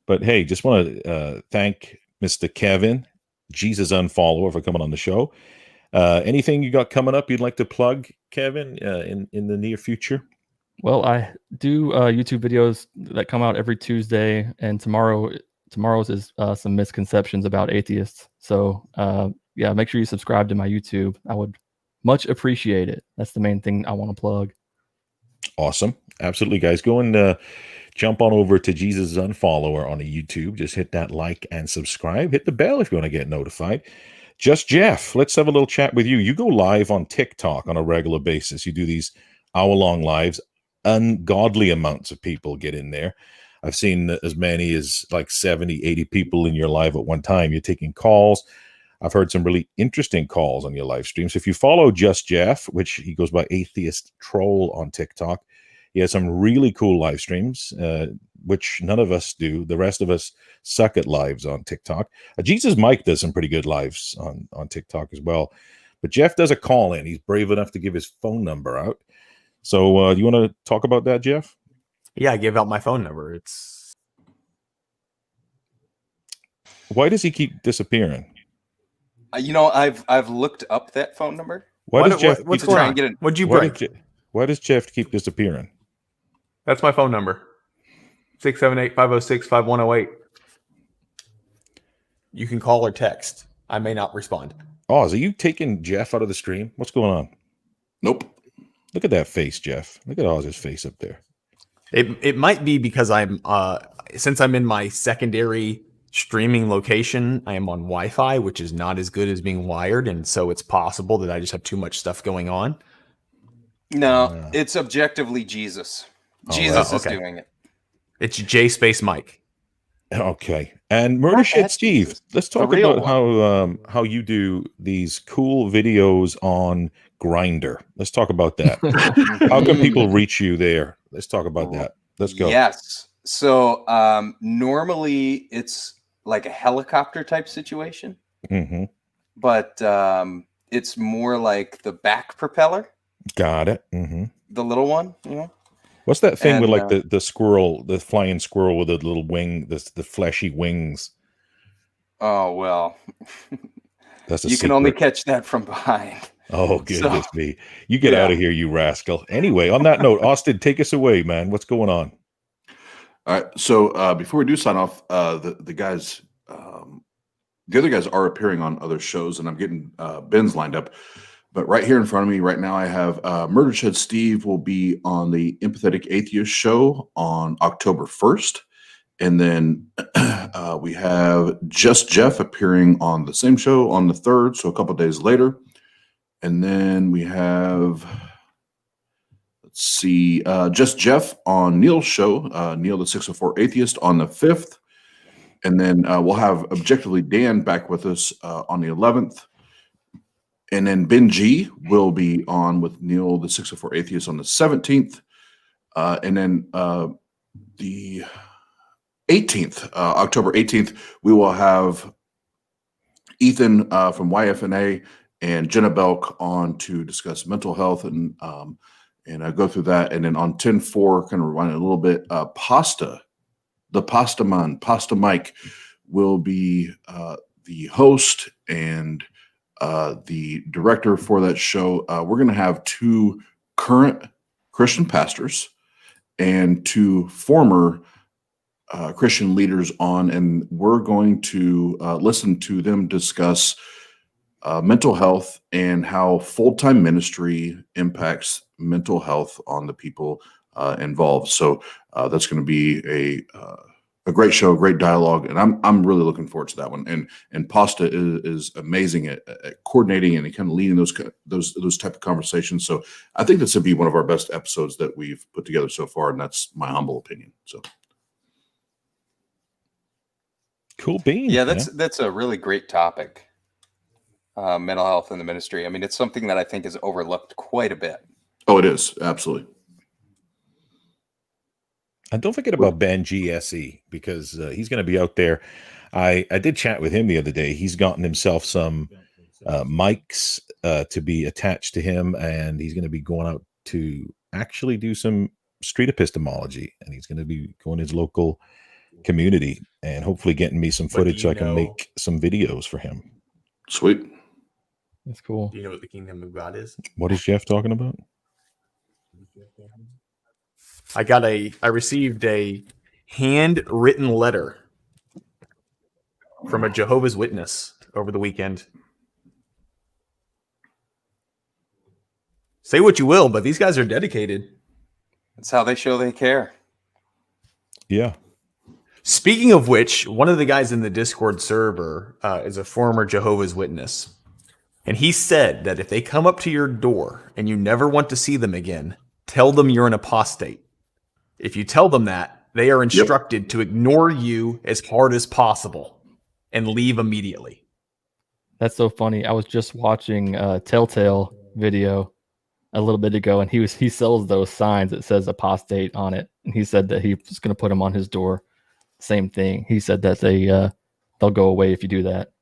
But hey, just want to thank Mr. Kevin, Jesus Unfollower, for coming on the show. Anything you got coming up you'd like to plug, Kevin, in the near future? Well, I do YouTube videos that come out every Tuesday, and tomorrow's is some misconceptions about atheists. So yeah, make sure you subscribe to my YouTube. I would much appreciate it. That's the main thing I want to plug. Awesome. Absolutely, guys. Go and jump on over to Jesus Unfollower on the YouTube. Just hit that like and subscribe. Hit the bell if you want to get notified. Just Jeff, let's have a little chat with you. You go live on TikTok on a regular basis. You do these hour-long lives. Ungodly amounts of people get in there. I've seen as many as like 70, 80 people in your live at one time. You're taking calls. I've heard some really interesting calls on your live streams. If you follow Just Jeff, which he goes by Atheist Troll on TikTok, he has some really cool live streams, which none of us do. The rest of us suck at lives on TikTok. Jesus Mike does some pretty good lives on TikTok as well. But Jeff does a call in. He's brave enough to give his phone number out. So do you want to talk about that, Jeff? Yeah, I gave out my phone number. It's Why does he keep disappearing? You know, I've looked up that phone number. Why does Jeff what's keep, going try on? and get it- What'd you why break? does why does Jeff keep disappearing? That's my phone number. 678-506-5108. You can call or text. I may not respond. Oz, are you taking Jeff out of the stream? What's going on? Nope. Look at that face, Jeff. Look at Oz's face up there. It might be because I'm since I'm in my secondary streaming location, I am on Wi-Fi, which is not as good as being wired, and so it's possible that I just have too much stuff going on. No, it's objectively Jesus. Jesus is doing it. It's J Space Mike. Okay. And Murder Shed Steve, Jesus. let's talk real about how you do these cool videos on Grinder. Let's talk about that. How can people reach you there? Let's talk about that. Let's go. Yes. So normally it's like a helicopter type situation, Mm-hmm. but it's more like the back propeller, Got it. Mm-hmm. the little one, you know? What's that thing And, with like the squirrel, the flying squirrel with the little wing, the fleshy wings? Oh, well, That's a you can only secret. catch that from behind. Oh, goodness me. You get out of here, you rascal. Anyway, on that note, Austin, take us away, man. What's going on? All right. So before we do sign off, the guys, the other guys are appearing on other shows, and I'm getting Ben's lined up. But right here in front of me right now, I have Murder Shed Steve will be on the Empathetic Atheist show on October 1st. And then we have Just Jeff appearing on the same show on the 3rd, so a couple days later. And then we have, let's see, Just Jeff on Neil's show, Neil the 604 Atheist on the 5th. And then we'll have Objectively Dan back with us on the 11th. And then Ben G will be on with Neil the 604 Atheist on the 17th. And then the 18th, October 18th, we will have Ethan from YFNA and Jenna Belk on to discuss mental health and go through that. And then on 10-4, kind of rewind it a little bit, Pasta, the Pasta Man, Pasta Mike will be the host and the director for that show. We're going to have 2 current Christian pastors and to former Christian leaders on, and we're going to listen to them discuss mental health and how full-time ministry impacts mental health on the people involved. So that's going to be a great show, a great dialogue, and I'm really looking forward to that one. And Pasta is amazing at coordinating and kind of leading those type of conversations. So I think this would be one of our best episodes that we've put together so far, and that's my humble opinion. So. Cool beans. Yeah, that's a really great topic. Mental health in the ministry. I mean, it's something that I think is overlooked quite a bit. Oh, it is. Absolutely. And don't forget about Ben GSE, because he's going to be out there. I did chat with him the other day. He's gotten himself some mics to be attached to him, and he's going to be going out to actually do some street epistemology, and he's going to be going to his local community and hopefully getting me some footage so I can make some videos for him. Sweet. That's cool. Do you know what the kingdom of God is? What is Jeff talking about? I received a handwritten letter from a Jehovah's Witness over the weekend. Say what you will, but these guys are dedicated. That's how they show they care. Yeah. Speaking of which, one of the guys in the Discord server is a former Jehovah's Witness. And he said that if they come up to your door and you never want to see them again, tell them you're an apostate. If you tell them that, they are instructed to ignore you as hard as possible and leave immediately. That's so funny. I was just watching a Telltale video a little bit ago, and he sells those signs that says apostate on it. And he said that he was going to put them on his door. Same thing. He said that they'll go away if you do that.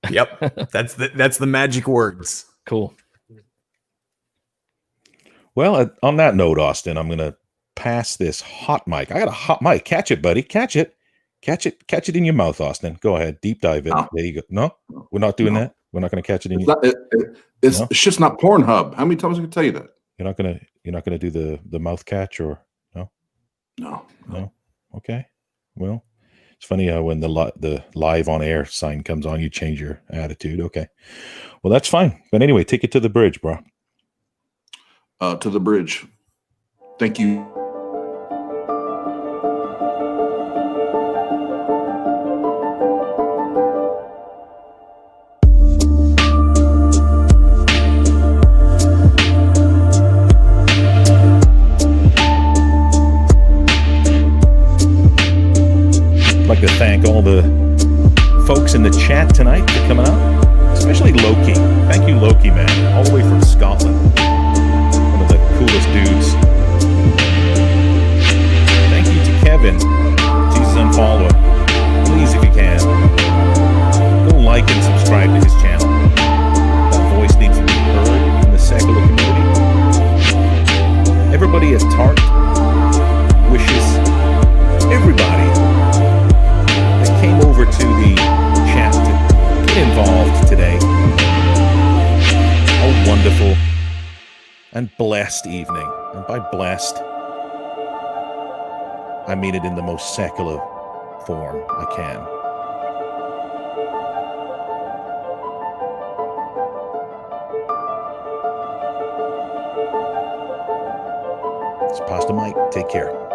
Yep. That's the magic words. Cool. Well, on that note, Austin, I'm going to pass this hot mic. I got a hot mic. Catch it, buddy. Catch it. Catch it in your mouth, Austin. Go ahead. Deep dive it. There you go. No, we're not doing that. We're not going to catch it in your mouth. It's just not Pornhub. How many times I can tell you that? You're not gonna do the mouth catch, or no? No. Okay. Well, it's funny how when the live on air sign comes on, you change your attitude. Okay. Well, that's fine. But anyway, take it to the bridge, bro. To the bridge. Thank you. I'd like to thank all the folks in the chat tonight for coming out, especially Loki. Thank you, Loki, man, all the way from Scotland. One of the coolest dudes. Thank you to Kevin, Jesus Unfollower. Please, if you can, go like and subscribe to his channel. That voice needs to be heard in the secular community. Everybody at Tart wishes everybody came over to the chat to get involved today a wonderful and blessed evening. And by blessed, I mean it in the most secular form I can. It's Pastor Mike. Take care.